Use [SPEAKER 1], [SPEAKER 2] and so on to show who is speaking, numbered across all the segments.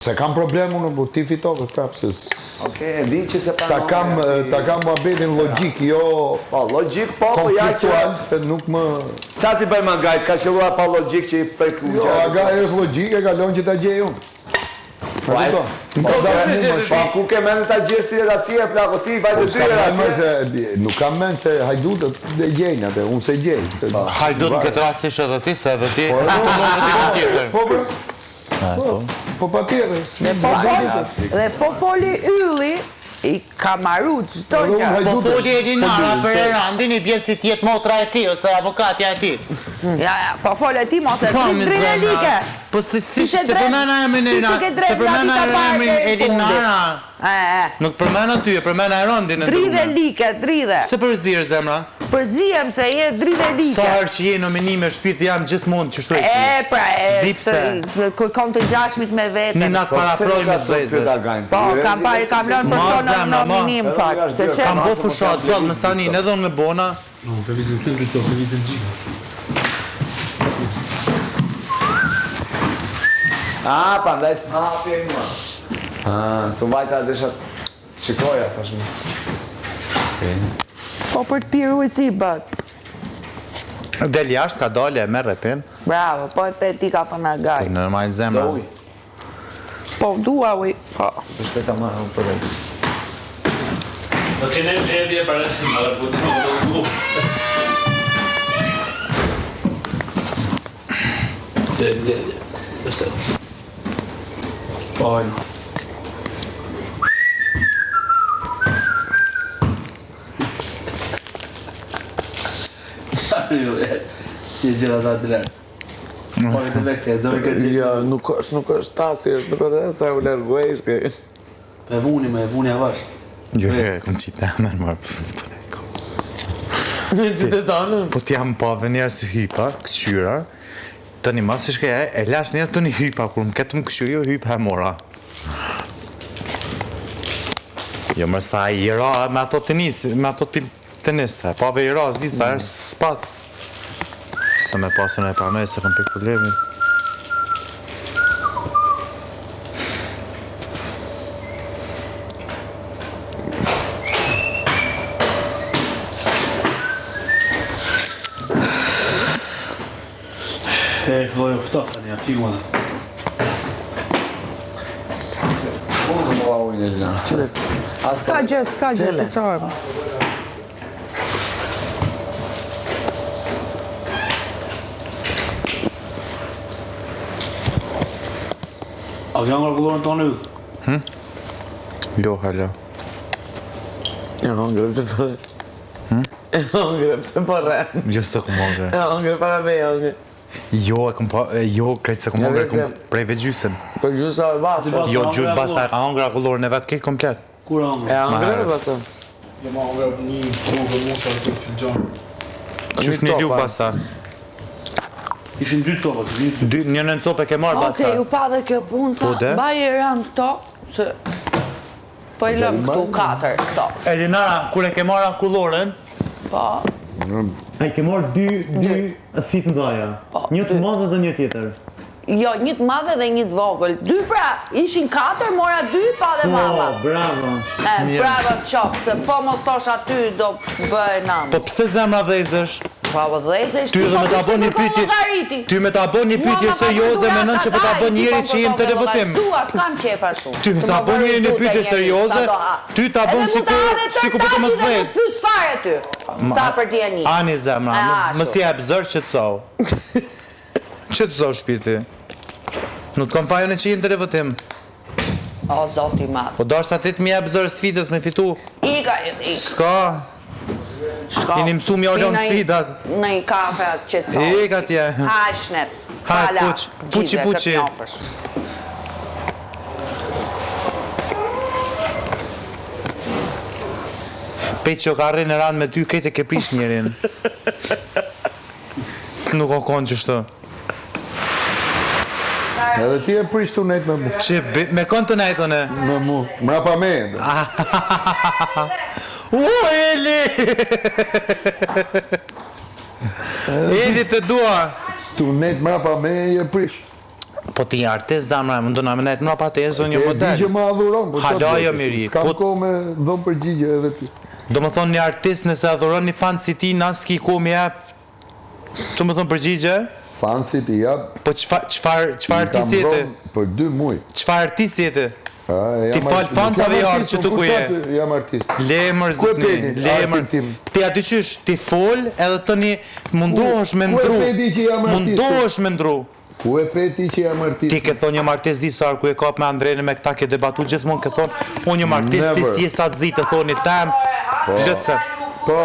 [SPEAKER 1] Se kam problemu në ti fitove prapë.
[SPEAKER 2] Okej, e di që se
[SPEAKER 1] ta kam muhabetin logjik, jo
[SPEAKER 2] logjik, po ja që
[SPEAKER 1] se nuk më
[SPEAKER 2] Qa ti bëj Agajt, ka qelluar pa logjik që i prek u
[SPEAKER 1] jo, Agaj është logjik, e kalon që ta gjej unë.
[SPEAKER 2] Pa ku ke menë ta gjesh ti edhe atje, plako ti, vajtë dyre atje.
[SPEAKER 1] Nuk kam menë se hajdutët dhe gjejnë atë, unë se gjej.
[SPEAKER 3] Hajdut në këtë rast ishte edhe ti, se edhe ti tjetër.
[SPEAKER 1] Po pa tjetër.
[SPEAKER 4] Dhe po foli ylli, i ka marru qëto gjë.
[SPEAKER 3] Po foli Elinara për Erandin, i bjesë si tjetë motra e ti, ose avokatja e ti.
[SPEAKER 4] Po foli ti, mos e drinelike.
[SPEAKER 3] Po se përmena emrin Elinara. Nuk përmena ty, e përmena Erandin.
[SPEAKER 4] Drinelike, drine.
[SPEAKER 3] Se përzirë zemra?
[SPEAKER 4] Përzijem se je drinelike.
[SPEAKER 3] Sa herë që je nominime shpirt jam gjithmonë që shtroj
[SPEAKER 4] ti. Kërkon të gjashmit me vete.
[SPEAKER 3] Një natë paraproj me dhezër.
[SPEAKER 4] Po, kam lënë për tonë nominim, fakt.
[SPEAKER 3] Kam bo fushat, plot më stanin, edhe unë me bona.
[SPEAKER 2] Pa ndaj s'napi e mua. Së vajta desha shikoja, tashmë.
[SPEAKER 4] Po për të piru i si bët.
[SPEAKER 3] Del jashtë ka dole, me repim.
[SPEAKER 4] Bravo, po e the ti ka thënë Agaj.
[SPEAKER 3] Të normal zemra.
[SPEAKER 4] Po, dua uj. Po.
[SPEAKER 2] Të shpeta ma, për e.
[SPEAKER 5] No tiene media para encima la puta. Bueno. Si e gjela ta të lërë. Po e të vekte, do me këtë gjithë.
[SPEAKER 6] Jo, nuk është tasi, nuk është edhe sa u lërgoj, shke.
[SPEAKER 5] E vuni avash.
[SPEAKER 3] Jo, këmë qitë e amën marë për fësë për e ko.
[SPEAKER 6] Në qitë e tanën?
[SPEAKER 3] Po t'jam pa vë njerë si hypa, këqyra, të një masë shke e lash njerë të një hypa, kur më ketë më këqyri, jo hypa e mora. Jo, mërës ta i ra me ato të nisë, pa ve i ra, zdi sa erë s'pat. Se me pasën e parmej, se këm për problemi.
[SPEAKER 5] Filloj u ftoft tani, a figu edhe.
[SPEAKER 2] Unë të mua ujnë e lëna.
[SPEAKER 4] Ska gjë, që qarë.
[SPEAKER 5] A ke angar kullorën tonë yllë?
[SPEAKER 3] Jo, hala.
[SPEAKER 6] E hangre pëse për... E hangre pëse për rem.
[SPEAKER 3] Jo, se këm hangre.
[SPEAKER 6] E hangre para me e hangre.
[SPEAKER 3] Jo, krejtë se këm hangre, këm prej vegjysen.
[SPEAKER 6] Për gjysa e bashkë.
[SPEAKER 3] Jo, gjytë basta e hangre a kullorën e vetë kejtë komplet.
[SPEAKER 5] Kur angar?
[SPEAKER 6] E hangre e basta?
[SPEAKER 5] Jo ma angar një truvë musha të filgjon.
[SPEAKER 3] Qysh një luk basta?
[SPEAKER 5] Ishin 2 copat,
[SPEAKER 3] Një në copë e ke marrë basta.
[SPEAKER 4] Okej, u pa dhe kjo punë, tha, baj e rënë këto, se... Po i lëmë këtu 4, këto.
[SPEAKER 3] Elinara, kur e ke marrë kullorën,
[SPEAKER 4] Po.
[SPEAKER 3] e ke marrë 2 si të ndaja. Një të madhe dhe një tjetër.
[SPEAKER 4] Jo, një të madhe dhe një të vogël. 2 pra, ishin 4, mora 2, pa dhe mama.
[SPEAKER 3] Bravo.
[SPEAKER 4] Bravo qopë, se po mos thosh aty do bëj namë.
[SPEAKER 3] Po pse zemra dhezësh?
[SPEAKER 4] Pa vë dhezë,
[SPEAKER 3] Ty dhe me ta bën një pyetje. Ty me ta bën një pyetje serioze me nën që po ta bën njëri që jem të votim.
[SPEAKER 4] S'kam qef ashtu.
[SPEAKER 3] Ty me ta bën një pyetje serioze, ty ta bën sikur po të më thëj.
[SPEAKER 4] Pyes fare ty. Sa për ti ani?
[SPEAKER 3] Ani zemra, mos jep zër qetësou. Qetësou shpirti. Nuk kam fajën që jem të votim.
[SPEAKER 4] O zoti i madh.
[SPEAKER 3] Po dashta ti të më jep zër sfidës me fitu.
[SPEAKER 4] Ika.
[SPEAKER 3] Ska. Keni mësu mja ullon sfidat.
[SPEAKER 4] Në i kafe atë që të thonë.
[SPEAKER 3] Ika tje.
[SPEAKER 4] Hashnet.
[SPEAKER 3] Hajt, puqi. Pejtë që ka rrinë në ranë me 2 kejtë e ke prish njerin. Nuk o konë që shto.
[SPEAKER 1] Edhe ti e prish të nejtë me mu.
[SPEAKER 3] Që me konë të nejtë one?
[SPEAKER 1] Me mu, mra pa me.
[SPEAKER 3] Eli! Eli të dua!
[SPEAKER 1] Tu nejtë mra pa me e prish.
[SPEAKER 3] Po ti artist damra, më ndona më nejtë më pates, unë një model.
[SPEAKER 1] Digje më adhuron, po
[SPEAKER 3] Hala jo miri.
[SPEAKER 1] s'kam kohë me dhëmë përgjigje edhe ti.
[SPEAKER 3] Do më thonë një artist nëse adhuron një fan si ti, na s'ki ku më jep. Do më thonë përgjigje?
[SPEAKER 1] Fan si ti jap.
[SPEAKER 3] Po çfar artist jete?
[SPEAKER 1] Për 2 muaj.
[SPEAKER 3] Çfar artist jete?
[SPEAKER 1] Ti
[SPEAKER 3] fal fancave jarë që tu ku je.
[SPEAKER 1] Jam artist.
[SPEAKER 3] Lemër zotni, lemër. Ti aty qysh, ti fol edhe tani mundohesh me ndru. Mundohesh me ndru.
[SPEAKER 1] Ku e peti që jam artist?
[SPEAKER 3] Ti ke thonë jam artist disar ku e kap me Andrenin me këta ke debatu gjithmonë ke thonë unë jam artist ti si e sa të zi të thoni tem. Lëtse.
[SPEAKER 1] Po.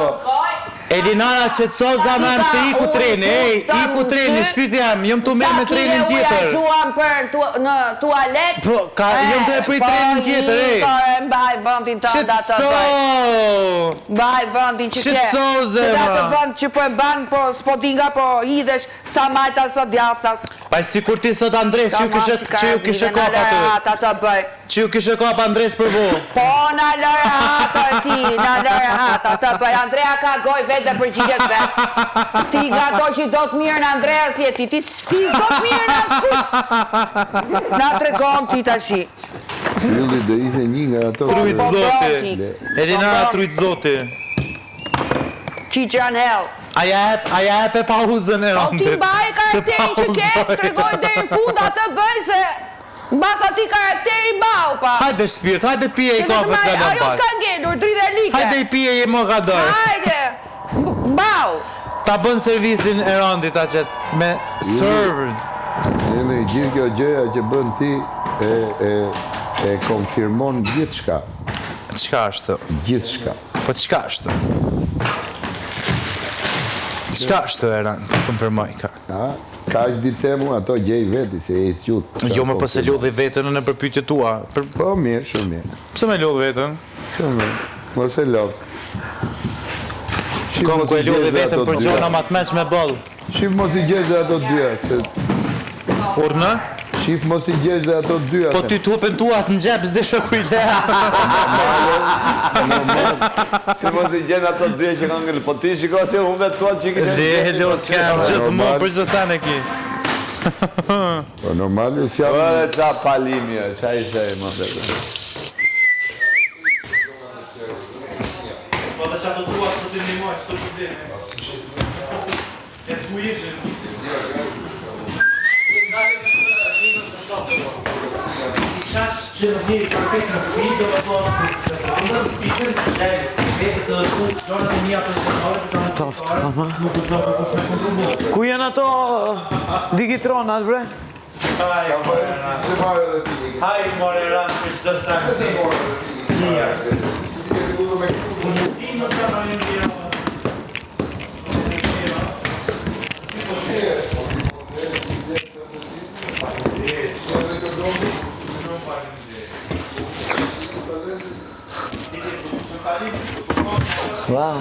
[SPEAKER 3] Elinara qetëso zamra se i ku treni, i ku treni, shpirti jam të merr me trenin tjetër.
[SPEAKER 4] Sa kile për në tualet?
[SPEAKER 3] Po, jam të e prit trenin tjetër,
[SPEAKER 4] Mbaj vëndin të ndatë të bëj. Mbaj vëndin që ke.
[SPEAKER 3] Qetëso zemra.
[SPEAKER 4] Që datë vënd që po e ban, po s'po dinga, po hidesh sa majta sa djaftas.
[SPEAKER 3] Pa si kur ti sot Andres që ju kishe kap atë. Që ju kishe kap Andres për vo.
[SPEAKER 4] Po, në lërë hata ti, në lërë hata të bëj. Andrea ka goj vetë dhe përgjigjet vetë. Ti nga do që do të mirë në Andrea si e ti do të mirë në na tregon ti tashi.
[SPEAKER 1] Ylli do ishe një nga ato.
[SPEAKER 3] Trujt zoti. Elinara trujt zoti.
[SPEAKER 4] Qiqë hell.
[SPEAKER 3] Aja e pe pauzën e rëndit.
[SPEAKER 4] O ti mbaj karakterin që ke, tregoj dhe në fund atë bëj se mbas ati karakteri bau pa.
[SPEAKER 3] Hajde shpirt, hajde pije i kafe të kalon
[SPEAKER 4] Ajo t'ka ngelur, dridhe like.
[SPEAKER 3] Hajde i pije i më ka dorë.
[SPEAKER 4] Hajde, bau.
[SPEAKER 3] Ta bën servisin e rëndit aqet me served.
[SPEAKER 1] Edhe gjithë kjo gjëja që bën ti e konfirmon gjithë shka.
[SPEAKER 3] Qka është?
[SPEAKER 1] Gjithë shka.
[SPEAKER 3] Po qka është? Qka është e rëndë, konfirmoj ka?
[SPEAKER 1] Ka është ditë temu ato gjej veti, se e s'gjutë.
[SPEAKER 3] Jo më pëse lodhi vetën në përpytje tua.
[SPEAKER 1] Po mirë, shumë mirë.
[SPEAKER 3] Pëse me lodhi vetën?
[SPEAKER 1] Shumë mirë, mos e lodhë.
[SPEAKER 3] Kom ku e lodhi vetën për gjona ma të meq me bëllë.
[SPEAKER 1] Shif mos i gjesh dhe ato dyja.
[SPEAKER 3] Urnë?
[SPEAKER 1] Shif mos i gjesh dhe ato dyja.
[SPEAKER 3] Po ty t'upen tuat në gjep, s'de shëkuj le.
[SPEAKER 2] Si mos i gjenë ato dyja që kanë ngëllë, po ti shiko se unë vetë tuat që i këtë
[SPEAKER 3] Lehelo, s'kem gjithë më për gjithë sene ki.
[SPEAKER 1] Po normal, ju s'jam...
[SPEAKER 2] Po edhe qa palimi, qa i sej më vetë.
[SPEAKER 3] Po dhe qa të tuat për të një mojë, qëto probleme. E të ku ishë? Qash që në njëri perfekt në speed, do të thonë, në speedin, vetës edhe ku, gjonët e mija personale, nuk të zonë kush me kontrolu.
[SPEAKER 6] Ku janë ato digitronat, bre?
[SPEAKER 3] Haj, more ranë për qëtë sanë. Unë ti më të në një një.
[SPEAKER 2] Wow.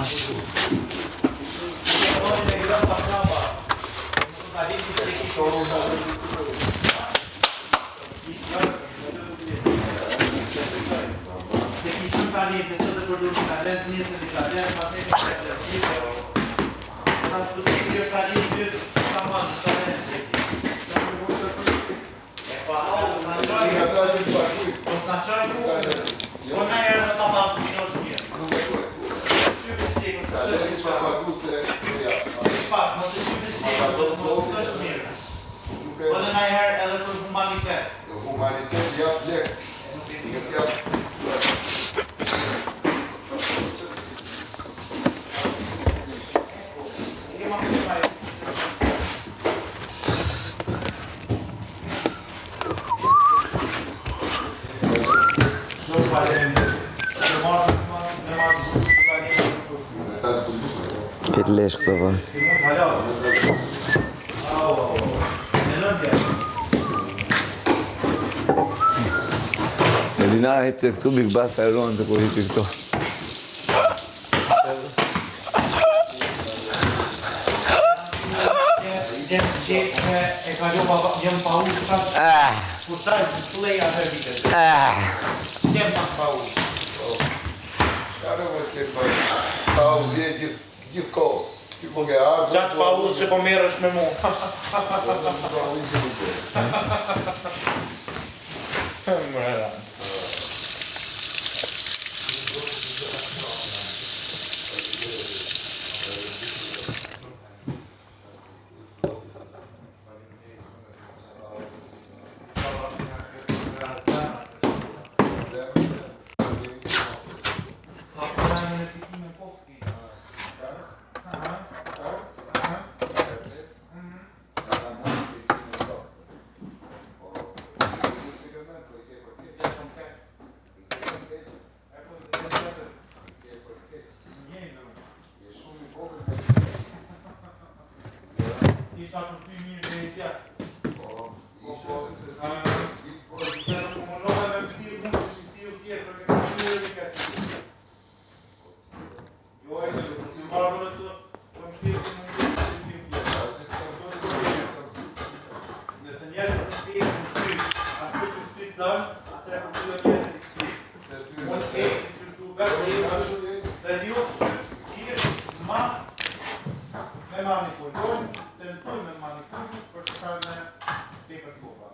[SPEAKER 3] Po në najherë edhe për humanitet.
[SPEAKER 1] Humanitet, ja, lek.
[SPEAKER 6] Këtë lesh këto vë.
[SPEAKER 2] Elinara hipte këtu, Big Basta e ronë të po hipi këto.
[SPEAKER 3] Gjemë që e ka gjemë pa u, kushtaj të lej atë e vitet. Gjemë pa pa u.
[SPEAKER 1] Pauzë je gjithë kohës.
[SPEAKER 3] Qaç pa udhë që po merresh me mua. Mëra. Isha të ty mirë dhe i tja. Komunove me pësirë mund që shqisirë tjetër, për këtë mësirë dhe këtë. Jo e këtë, si marrë dhe të mësirë që mund të shqisirë tjetër. Nëse njerës të shqisirë të shqisirë, ashtu të shqisirë dëmë, atëre për të njerës të shqisirë. Mund të ekë, që shtu vetë dhe një shqisirë ma me manipulojnë, tentuj me manipulojnë për të sa me tepër kopa.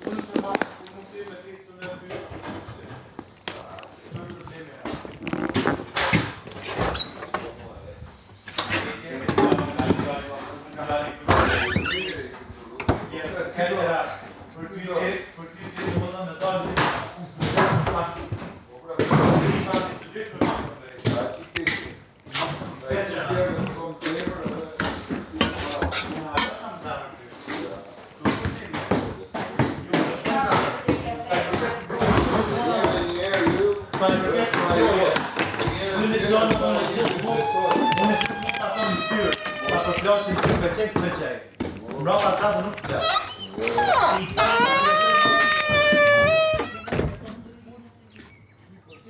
[SPEAKER 3] Unë të mund të me tekstën e ty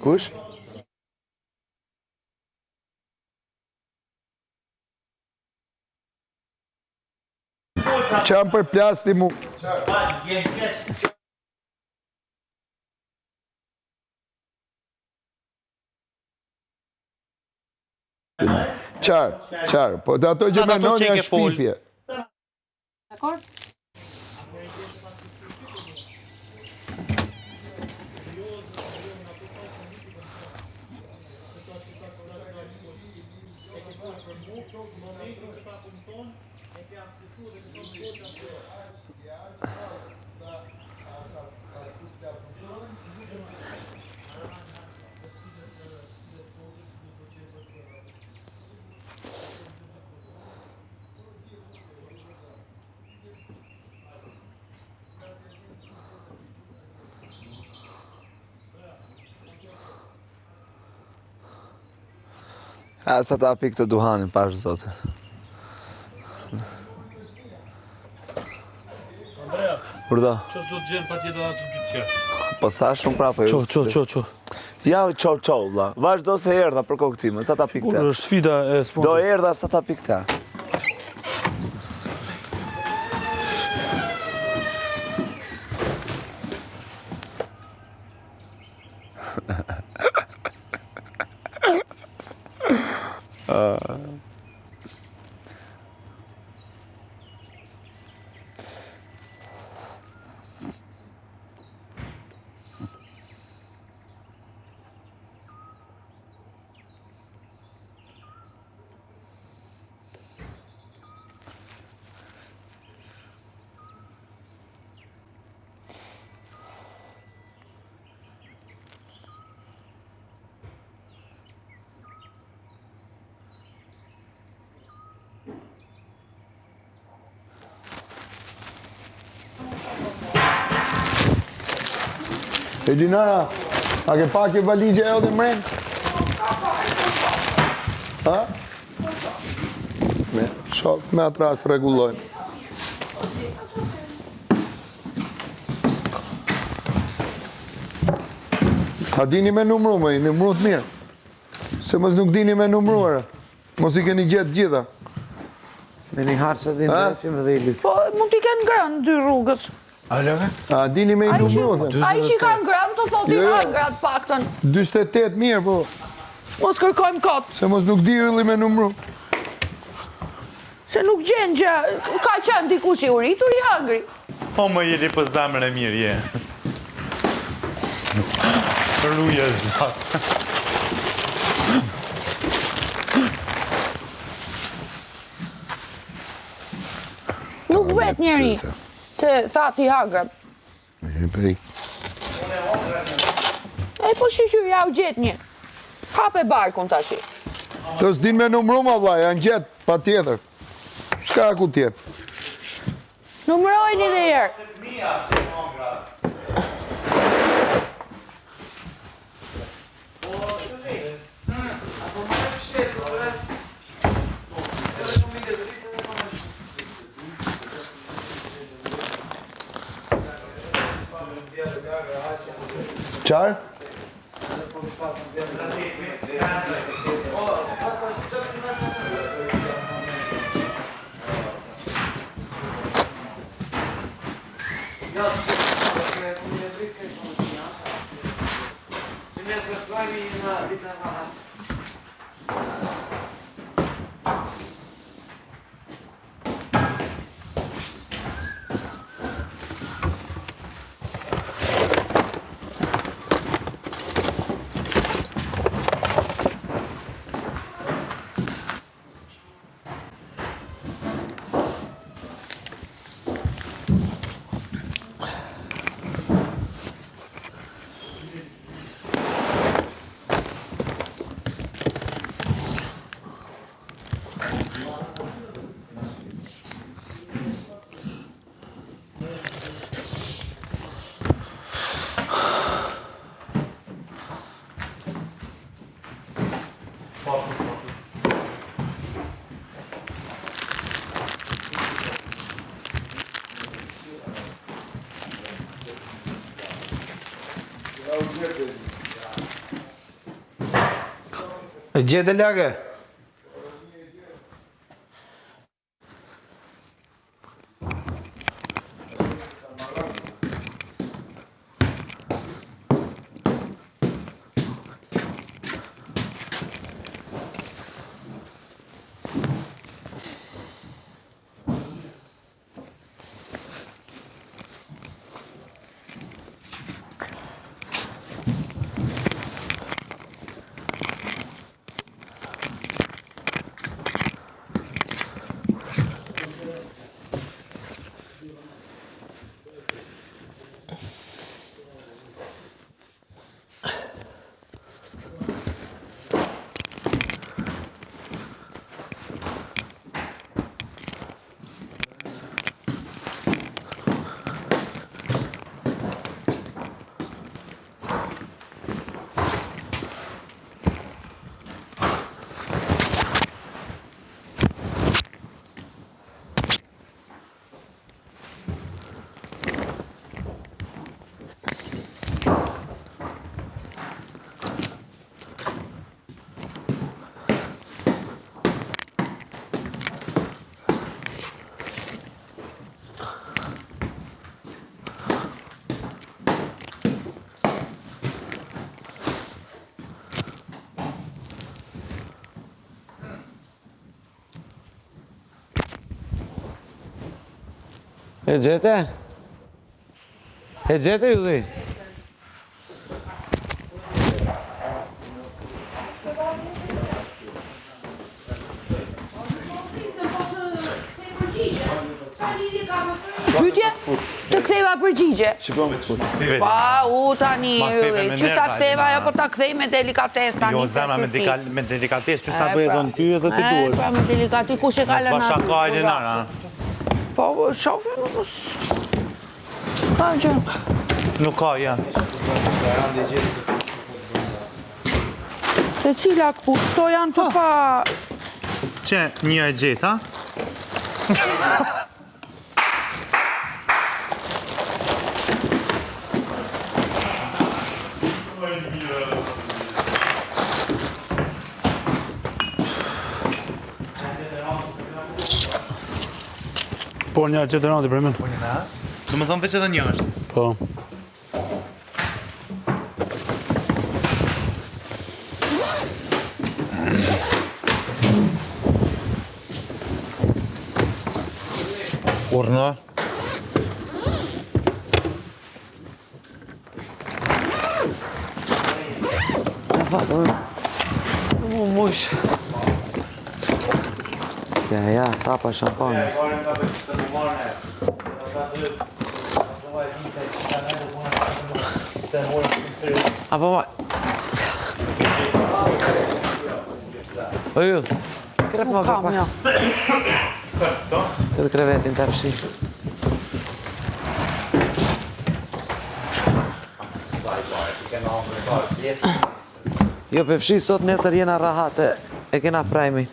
[SPEAKER 2] Kush?
[SPEAKER 1] Qam për plasti mu. Qarë, po dhe ato që menon janë shpifje.
[SPEAKER 4] Dakor?
[SPEAKER 2] Sa ta pik të duhanin, pashë zote.
[SPEAKER 5] Andrea,
[SPEAKER 2] Urdo?
[SPEAKER 5] qës do të gjenë pa tjetër atë dy tjerë?
[SPEAKER 2] Po thash unë prapë.
[SPEAKER 6] Qo.
[SPEAKER 2] Ja, qo, vla. Vazhdo se erdha për kokë time, sa ta pik të.
[SPEAKER 6] Është sfida e sponsorë.
[SPEAKER 2] Do erdha sa ta pik të.
[SPEAKER 1] Elinara, a ke pak e valigje e o dhe mren? Ha? Me atë rast regullojmë. A dini me numru me, numru të mirë. Se mos nuk dini me numruar. Mos i keni gjetë gjitha.
[SPEAKER 6] Me një harë se dhe ndreqim dhe i lyk.
[SPEAKER 4] Po, mund t'i kenë ngrënë dy rrugës.
[SPEAKER 1] A dini me i numru, them.
[SPEAKER 4] Ai që ka ngrënë të thotë i
[SPEAKER 1] Jo, jo.
[SPEAKER 4] hëngrat paktën.
[SPEAKER 1] 48 mirë, po.
[SPEAKER 4] Mos kërkojmë kot,
[SPEAKER 1] Se mos nuk di ylli me numru.
[SPEAKER 4] se nuk gjen gjë. Ka qenë dikush i uritur i hëngri.
[SPEAKER 3] O, më jeli për zamër e mirë, je. Rruja zak.
[SPEAKER 4] Nuk vet njeri. Se thatë i hëngrat.
[SPEAKER 1] E prej.
[SPEAKER 4] E po shqyqyr, ja u gjet një. Hape barkun tashi.
[SPEAKER 1] Të s'din me numru, ma vla, janë gjetë, pa tjetër. Shka ku tjetë?
[SPEAKER 4] Numërojni dhe herë.
[SPEAKER 1] Qarë?
[SPEAKER 7] E gjete lage?
[SPEAKER 6] E gjete? E gjete ju dhe?
[SPEAKER 4] Pytje? Të ktheva përgjigje.
[SPEAKER 2] Shqipon me të
[SPEAKER 4] Pa, u tani,
[SPEAKER 3] Ma theve me
[SPEAKER 4] që ta
[SPEAKER 3] nerva,
[SPEAKER 4] ktheva,
[SPEAKER 3] Elina.
[SPEAKER 4] apo ta kthej me delikates tani.
[SPEAKER 3] Jo,
[SPEAKER 4] se
[SPEAKER 3] zana me
[SPEAKER 4] kërkis.
[SPEAKER 3] me delikates, që
[SPEAKER 4] E,
[SPEAKER 3] shta bëjë
[SPEAKER 4] pra.
[SPEAKER 3] dhënë ty edhe ti duesh.
[SPEAKER 4] Pra me delikati, kush e ka lëna?
[SPEAKER 3] Basha ka e dinara.
[SPEAKER 4] Po, shofi, nuk ka gjë.
[SPEAKER 3] Nuk ka, ja.
[SPEAKER 4] E cila këtu, këto janë të pa...
[SPEAKER 3] Që një e gjeta?
[SPEAKER 7] Po një që të rëndi për mën.
[SPEAKER 3] Do më thonë veç edhe një është.
[SPEAKER 6] Po.
[SPEAKER 3] Urna.
[SPEAKER 6] Mu mush. Ja, tapa shampanës. Apo ma... O ju, krep ma
[SPEAKER 4] Kam,
[SPEAKER 6] pak.
[SPEAKER 4] jo.
[SPEAKER 6] Këtë krevetin të fshi. Jo, pe fshi sot nesër jena rahat e kena prajmin.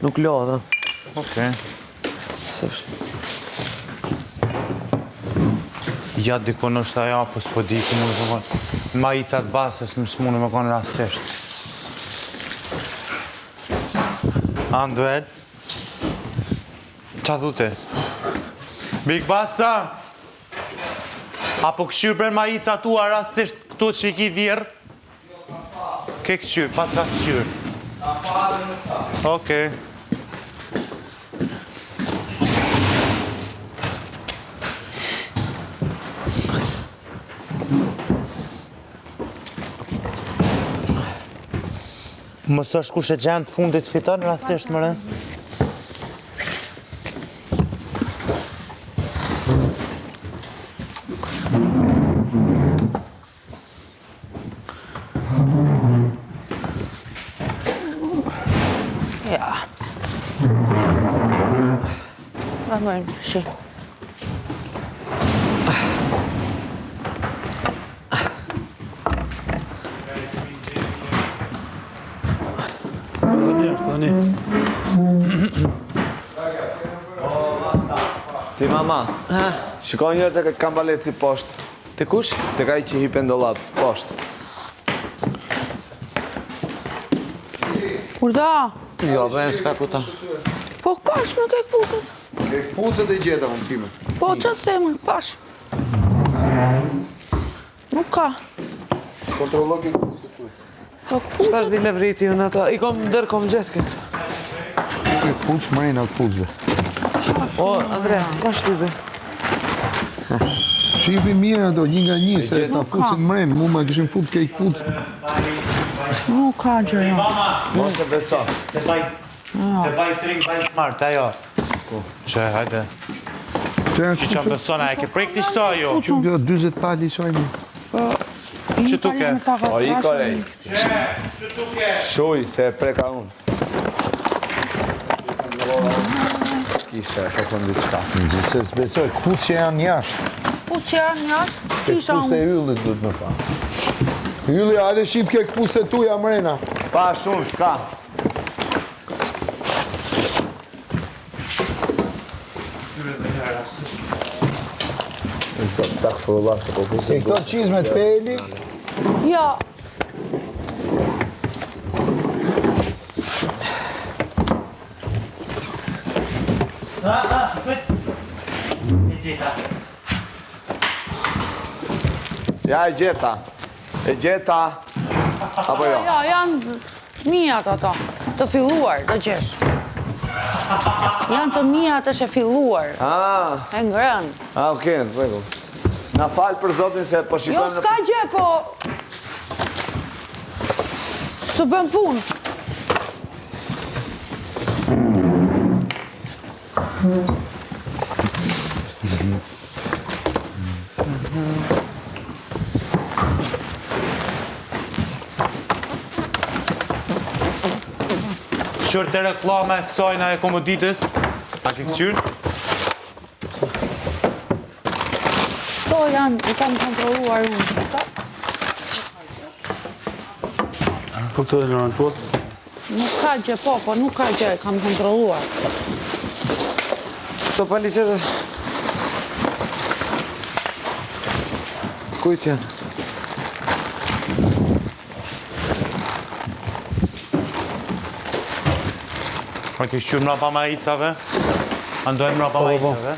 [SPEAKER 6] Nuk lodhëm.
[SPEAKER 3] Okej.
[SPEAKER 6] Se fshi.
[SPEAKER 3] Ja dikon është aja, po s'po di ku mund të konë. Ma i catë basës më s'mune me konë rasisht. Anduel? Qa thute? Big Basta? Apo këshyrë për ma i catë tua rasisht këto që i ki dhjerë? Ke këshyrë, pas ka këshyrë. Okej. Mësë është kush e gjenë të fundit fiton, rasisht më rënë?
[SPEAKER 4] Ja. Vamos, shi.
[SPEAKER 2] Ti mama, shikoj njërë të kam balet si poshtë.
[SPEAKER 6] Të kush?
[SPEAKER 2] Të ka i që hipen do lapë, poshtë.
[SPEAKER 4] Kurda?
[SPEAKER 6] Jo, bëjmë s'ka kuta.
[SPEAKER 4] Po pash me ke kputët.
[SPEAKER 1] Ke pucët e gjeta më time.
[SPEAKER 4] Po që të themë, pash. Nuk ka.
[SPEAKER 1] Kontrollo ke pucët tu.
[SPEAKER 4] Po kputët.
[SPEAKER 6] Shtash di levriti unë ata. I kom ndër kom gjetë këtë.
[SPEAKER 1] Ke pucë mrejnë atë pucëve.
[SPEAKER 6] O, Andrea, ma shtype.
[SPEAKER 1] Shipi mirë ato, një nga një, se ta pucën mrejnë. Mu ma këshim fut kejt pucë.
[SPEAKER 4] Nuk ka gjë, jo.
[SPEAKER 2] Mos e beso.
[SPEAKER 3] Të baj tring, baj smart, ajo. Që, hajde. Që që më besona, e ke prek të shto, jo?
[SPEAKER 1] Që më 20 pali shojnë.
[SPEAKER 3] Që tuke?
[SPEAKER 2] O, i korej.
[SPEAKER 3] Që tuke?
[SPEAKER 2] Shuj, se e preka unë. Kishe, e këtën diqka.
[SPEAKER 1] Se s'besoj, pucë janë jashtë.
[SPEAKER 4] Po që janë jashtë, kisha
[SPEAKER 1] Pucë e
[SPEAKER 4] unë.
[SPEAKER 1] yllit du të me pa. Ylli, hajde shqip ke pucë e tuja mrejna.
[SPEAKER 2] Pa, shumë, s'ka. Zot, tak fërullah, se po pucë
[SPEAKER 1] Se këto qizmet peli,
[SPEAKER 4] Jo.
[SPEAKER 2] Ja, e gjeta. E gjeta. Apo jo?
[SPEAKER 4] Ja, janë mijat ato. Të filluar, të gjesh. Janë të mijat është e filluar. E ngrënë.
[SPEAKER 2] Okej, në rregull. Na falë për zotin se po
[SPEAKER 4] Jo,
[SPEAKER 2] shikojmë
[SPEAKER 4] s'ka gjë, po... Së bën punë.
[SPEAKER 3] Qërë të reklame kësajna e komoditës, a ke këqyrë?
[SPEAKER 4] To janë, i kam kontroluar unë. Këto.
[SPEAKER 5] Po këto e në rënë tuat?
[SPEAKER 4] Nuk ka gjë, po nuk ka gjë, kam kontroluar.
[SPEAKER 6] Këto pali që... Kujt janë?
[SPEAKER 3] A ke këqyrë mrapa ma icave? A ndojnë mrapa ma icave?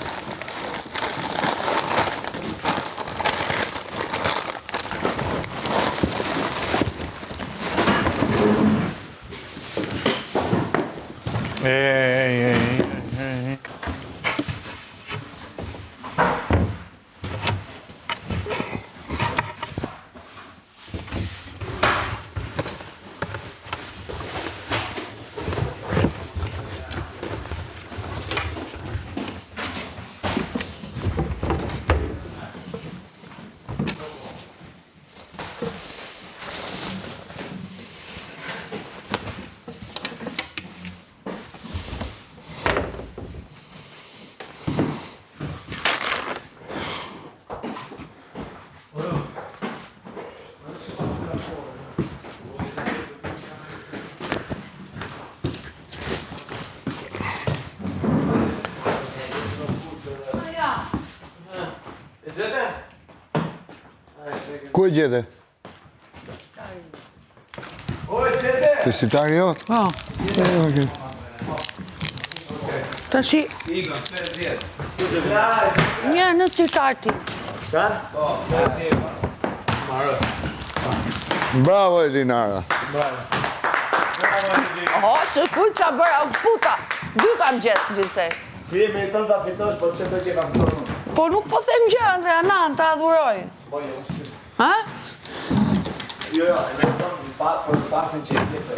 [SPEAKER 1] Ku e gjete? Te sitari jot?
[SPEAKER 4] Po.
[SPEAKER 1] Okej.
[SPEAKER 4] Tash
[SPEAKER 3] Igon, 50.
[SPEAKER 4] një në sitarti.
[SPEAKER 1] Bravo Elinara.
[SPEAKER 4] O, që kuj qa bëra puta. Dy kam gjetë gjithsej.
[SPEAKER 2] Ti meriton ta fitosh, po çfarë do të kam thonë?
[SPEAKER 4] Po nuk po them gjë, Andrea, nan, ta adhuroj.
[SPEAKER 2] Po jo, është.
[SPEAKER 4] Ha?
[SPEAKER 2] Jo, meriton për fatin që e gjetë.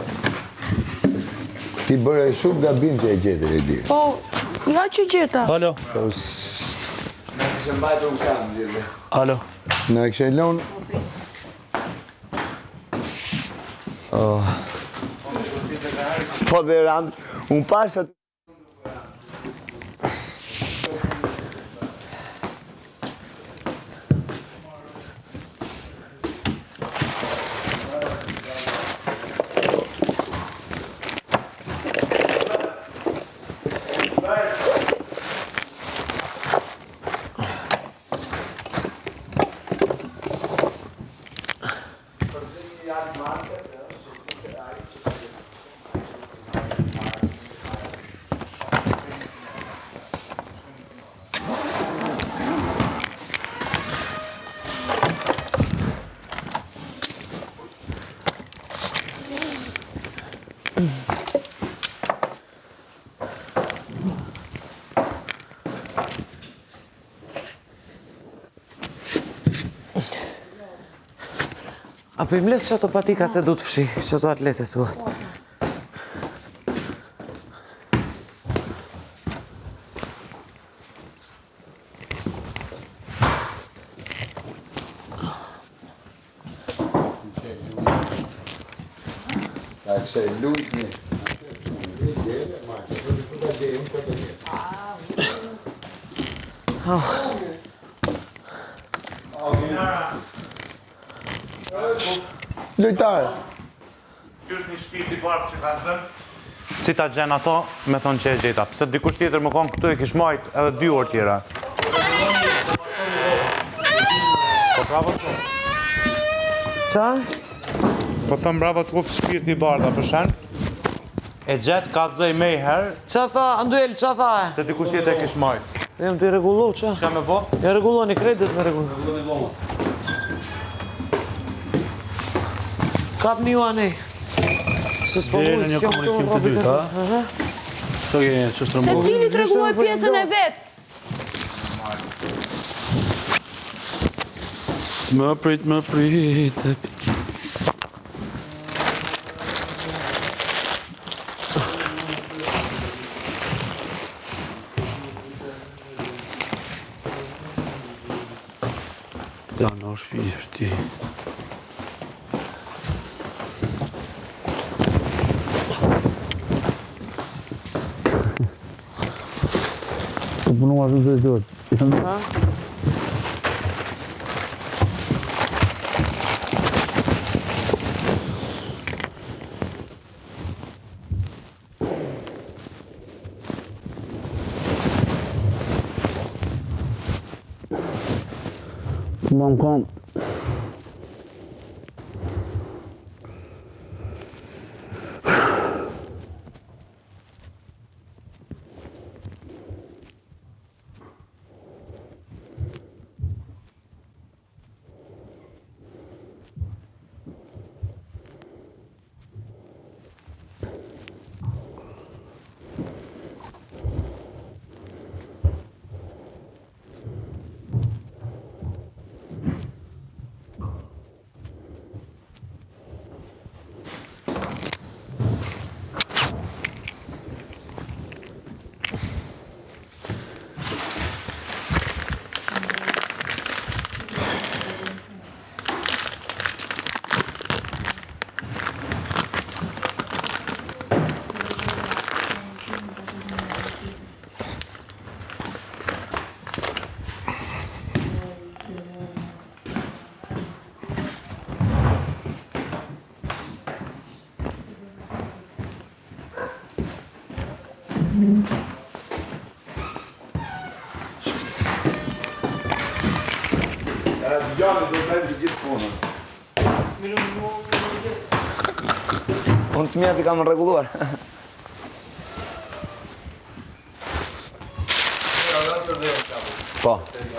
[SPEAKER 1] Ti bëre shumë gabim që e gjete e di.
[SPEAKER 4] Po, ja që gjeta.
[SPEAKER 5] Alo.
[SPEAKER 2] Ne kishim mbajtur un kam gjithë.
[SPEAKER 5] Alo.
[SPEAKER 1] Na kishe lënë
[SPEAKER 2] Po dhe rand, un pash aty.
[SPEAKER 6] A po i mles që ato patika se du të fshi, që ato atletet tuat.
[SPEAKER 1] Ta kishe luajt një. Lojtare.
[SPEAKER 3] Ky është një shtëpi i bardhë që ka zënë. Si ta gjen ato, me thonë që e gjeta. Pse dikush tjetër më konë këtu e kish majt edhe 2 orë tjera. Po bravo të.
[SPEAKER 6] Qa?
[SPEAKER 3] Po thëmë bravo të kuftë shpirti i bardha, për shenë. E gjetë ka të zëj me i herë,
[SPEAKER 6] Qa tha, Anduel, qa tha e?
[SPEAKER 3] se dikush tjetër e kish majt.
[SPEAKER 6] Jem të i regullu, qa?
[SPEAKER 3] Çka me bo?
[SPEAKER 6] Ja regulloni kredit me regullu. Kap një anej. Se s'po
[SPEAKER 5] Deri në
[SPEAKER 6] mujtë,
[SPEAKER 5] një
[SPEAKER 6] s'jom këtu
[SPEAKER 5] komunikim të
[SPEAKER 6] në
[SPEAKER 5] dytë,
[SPEAKER 6] Aha.
[SPEAKER 5] Ço je, ç'është
[SPEAKER 4] Se
[SPEAKER 5] rëmbur?
[SPEAKER 4] cili të reguaj pjesën e vetë.
[SPEAKER 5] Më prit. Ja, në shpirti. Po punua të zëjtët. Mam kam.
[SPEAKER 2] Gjami do bëjmë të gjithë punës. Unë të mjetë i kam rregulluar. Po,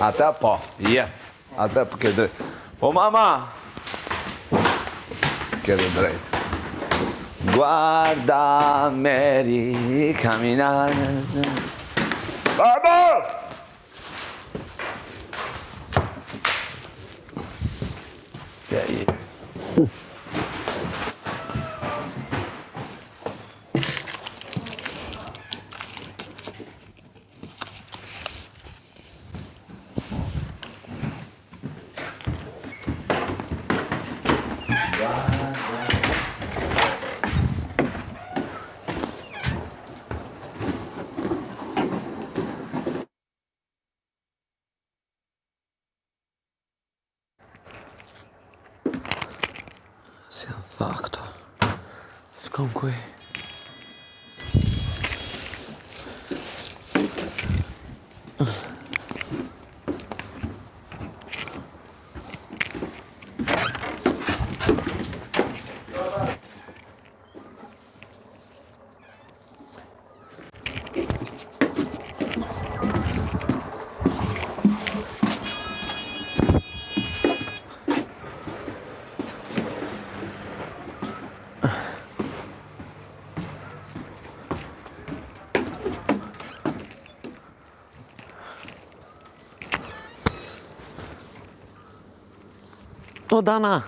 [SPEAKER 2] ata po, yes. Ata po ke drejt. Po mama! Ke drejt. Guarda Mary camminare. Baba! Yeah. Si janë tha këto? S'kam kuj.
[SPEAKER 6] O, Dana!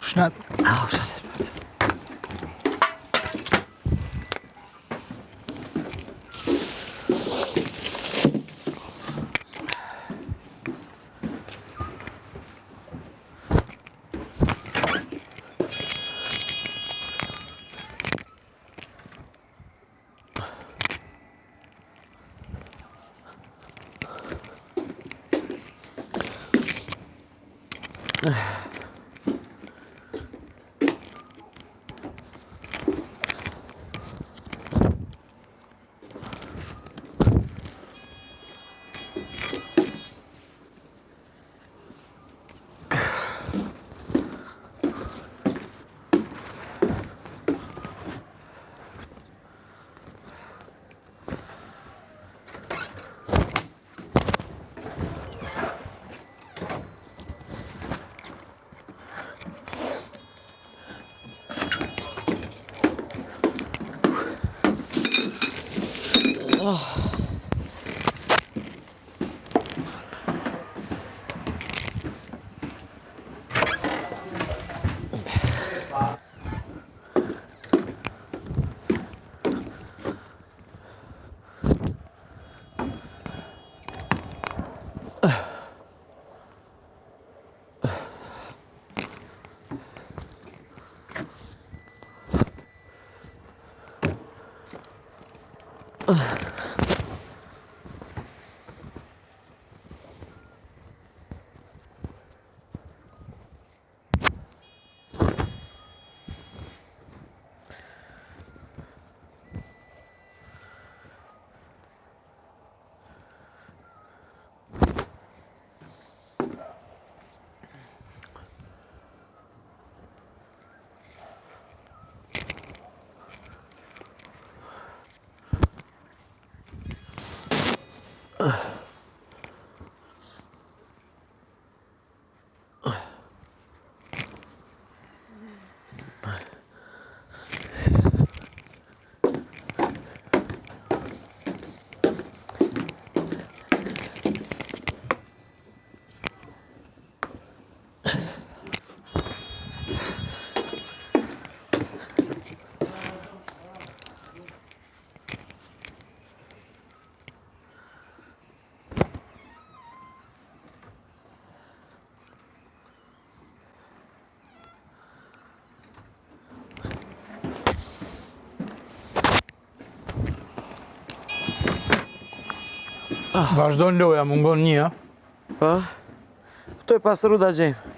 [SPEAKER 7] Shnat.
[SPEAKER 6] Oh, shut it.
[SPEAKER 7] Vazhdojnë loja, mungon një, a?
[SPEAKER 6] Pa? Këto e pas rruda gjejmë.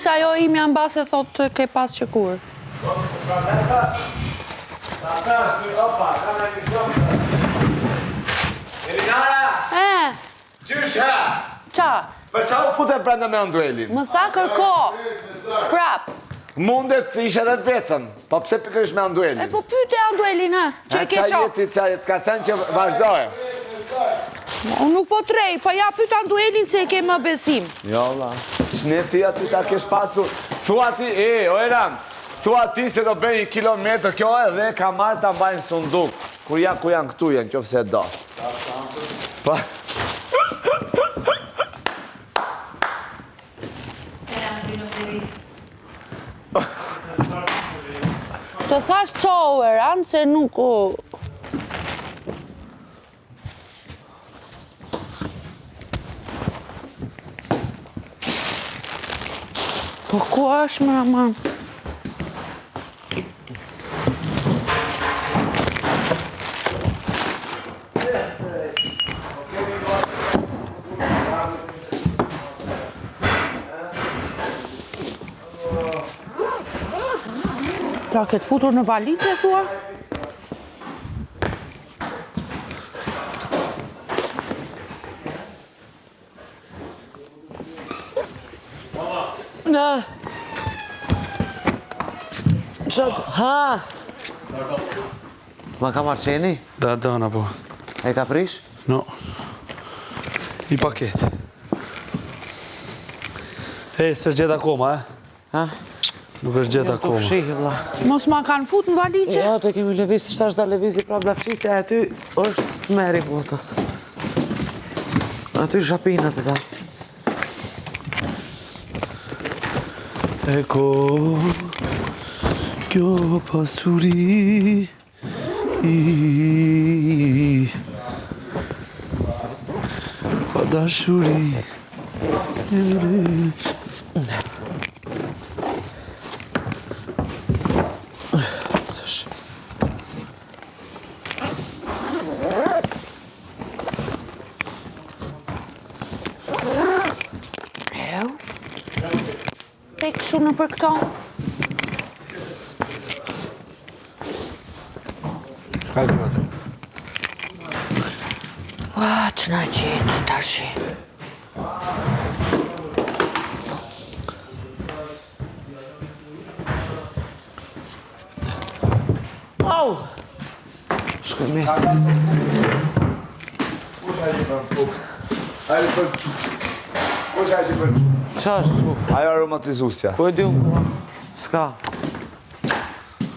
[SPEAKER 4] Sa ajo imi ambase thot ke pas që kur.
[SPEAKER 2] Elinara! Gjysha!
[SPEAKER 4] Qa?
[SPEAKER 2] Për qa u fute brenda me duelin?
[SPEAKER 4] Më tha kërko. Prap.
[SPEAKER 2] Mundet të ishe dhe të vetën, po pse pikërisht me
[SPEAKER 4] E
[SPEAKER 2] duelin?
[SPEAKER 4] po pyte Anduelin, ha? Që e ke qa?
[SPEAKER 2] Qa jeti, ka thënë që vazhdoj.
[SPEAKER 4] Unë nuk po trej, po ja pyte Anduelin se e ke më besim.
[SPEAKER 2] Jo, la. Shne ti aty ta kesh pasur. Thua ti, o Eran, thua ti se do bëj 1 kilometër, kjo edhe ka marrë ta mbajnë sunduk. Kur janë këtu jenë, qofë se do. Pa.
[SPEAKER 4] Të thash qo, Eran, se nuk... Po ku është më aman? Ta këtë futur në valice, thua?
[SPEAKER 6] Në. Qëtë, ha! Ma ka marrë qeni?
[SPEAKER 5] Dardana, po.
[SPEAKER 6] E ka prish?
[SPEAKER 5] No. I paket. Se gjeta akoma,
[SPEAKER 6] Ha?
[SPEAKER 5] Nuk është gjeta
[SPEAKER 6] Të
[SPEAKER 5] akoma.
[SPEAKER 6] fshihë, vla.
[SPEAKER 4] Mos ma kanë fut në valice?
[SPEAKER 6] Jo, të kemi leviz, shtash da levizi pra blafshi, se aty është meri botës. Aty shapinat e ta.
[SPEAKER 5] Eko, kjo pasuri
[SPEAKER 6] Pa dashuri.
[SPEAKER 4] Tek shumë në për këto.
[SPEAKER 7] Shka të vëtë?
[SPEAKER 4] Që na gjenë tash.
[SPEAKER 6] Au! Shkoj mes.
[SPEAKER 2] Hajde për quf. Kush hajde për quf?
[SPEAKER 6] Qa është quf?
[SPEAKER 2] Ajo aromatizusja.
[SPEAKER 6] Po e di unë. S'ka.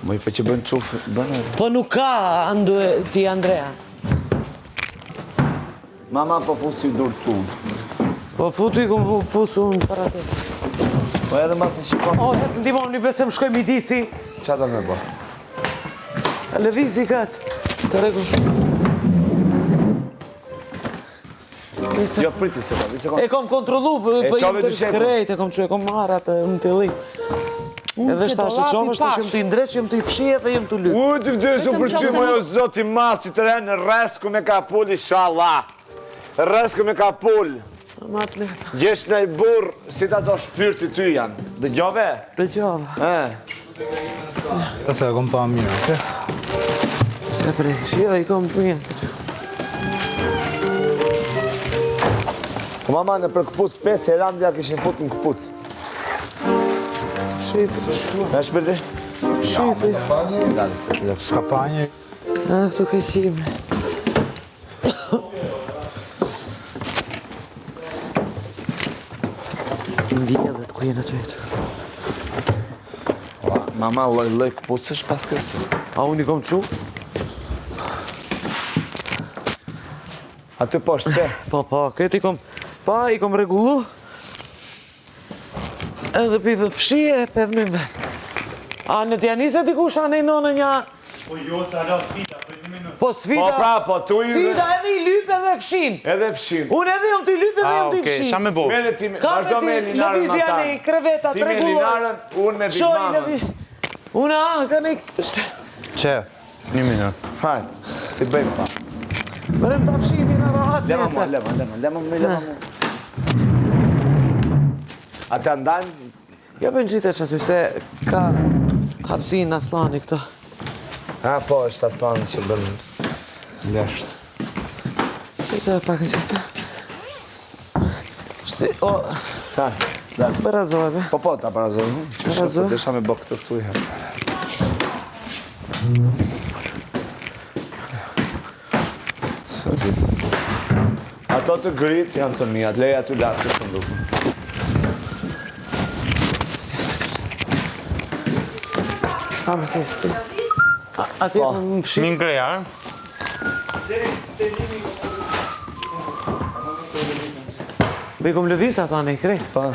[SPEAKER 2] Më i për që bën quf, bën edhe.
[SPEAKER 6] Po nuk ka ti Andrea.
[SPEAKER 2] Mama po fusi dur tu.
[SPEAKER 6] Po futu i kom fusu unë para te.
[SPEAKER 2] Po edhe mas në shikon.
[SPEAKER 6] O, hecë në timon, një besem shkoj midisi.
[SPEAKER 2] Qa ta me bo?
[SPEAKER 6] Ta levizi katë. Të regu.
[SPEAKER 2] Jo, priti se po, se
[SPEAKER 6] E kom kontrolu, për
[SPEAKER 2] qove
[SPEAKER 6] jam
[SPEAKER 2] dy shekur.
[SPEAKER 6] krejt, e kom që e kom marrë atë në të li. Edhe shtash e qove, shtash jem të i ndreq, jem të i fshije dhe jem të lyp.
[SPEAKER 2] U të vdesu për ty, mojo zoti mas, që të rënë në resku me kapull, inshallah. Resku me kapull.
[SPEAKER 6] Ma të leta.
[SPEAKER 2] Gjesh në i burë, si ta do shpyrti ty janë. Dëgjove?
[SPEAKER 6] Dhe gjova.
[SPEAKER 7] Ese e kom pa mirë, oke?
[SPEAKER 6] Se presh, jo, i kom të mjetë.
[SPEAKER 2] Po mama në për këpuc 5 e randja kishin fut në këpuc.
[SPEAKER 6] Shifë, shkua.
[SPEAKER 2] Me shpirti?
[SPEAKER 6] Shifë.
[SPEAKER 2] Dale se të lëpë.
[SPEAKER 7] Ska pa një.
[SPEAKER 6] A, këtu ke qime. Ndjellet ku jenë të jetë.
[SPEAKER 2] Mama loj këpucësh pas këtë.
[SPEAKER 6] A unë i kom qu?
[SPEAKER 2] Aty poshtë te.
[SPEAKER 6] Pa, këtë i kom... Pa, i kom regullu. Edhe pive fshije, pevnim ven. A në t'ja njëse dikush anë i nonë një...
[SPEAKER 3] Po jo, sa la sfida, për një minutë.
[SPEAKER 6] Po sfida...
[SPEAKER 2] Po pra, po tu i...
[SPEAKER 6] Sfida edhe i lyp edhe fshin.
[SPEAKER 2] Edhe fshin.
[SPEAKER 6] Unë edhe jom t'i lyp edhe jom t'i fshin.
[SPEAKER 3] Qa me bo?
[SPEAKER 2] Mene ti,
[SPEAKER 6] Ka
[SPEAKER 2] vazhdo me
[SPEAKER 6] me ti
[SPEAKER 2] Elinarën
[SPEAKER 6] lëvizja
[SPEAKER 2] matar.
[SPEAKER 6] një kreveta,
[SPEAKER 2] Ti me
[SPEAKER 6] regulloj.
[SPEAKER 2] Elinarën, unë me Big
[SPEAKER 6] Qoj
[SPEAKER 2] Mamën.
[SPEAKER 6] lëvi... Unë ka një...
[SPEAKER 3] Që? Një minutë.
[SPEAKER 2] Hajde, ti bëjmë pa.
[SPEAKER 6] Mërëm t'a fshimi në rahat
[SPEAKER 2] Lema
[SPEAKER 6] nesër.
[SPEAKER 2] mu. A të ndajmë?
[SPEAKER 6] Ja bëjnë gjite që aty, se ka hapsin aslani këto.
[SPEAKER 2] Ha, po, është aslani që bënë lesht.
[SPEAKER 6] Këto e pak në qëtë. Shti, o,
[SPEAKER 2] Ha, dalë.
[SPEAKER 6] bërazoj, be.
[SPEAKER 2] Po, ta parazojnë. Që
[SPEAKER 6] Parazoj.
[SPEAKER 2] shumë, desha me bë këtu i herë. Ato të grit janë të mija, leja të lartë të ndukë.
[SPEAKER 6] Ha, me se shti. Ati e më fshi.
[SPEAKER 3] Min greja,
[SPEAKER 6] Be i kom lëvis ato, anë i krejt.
[SPEAKER 2] Pa,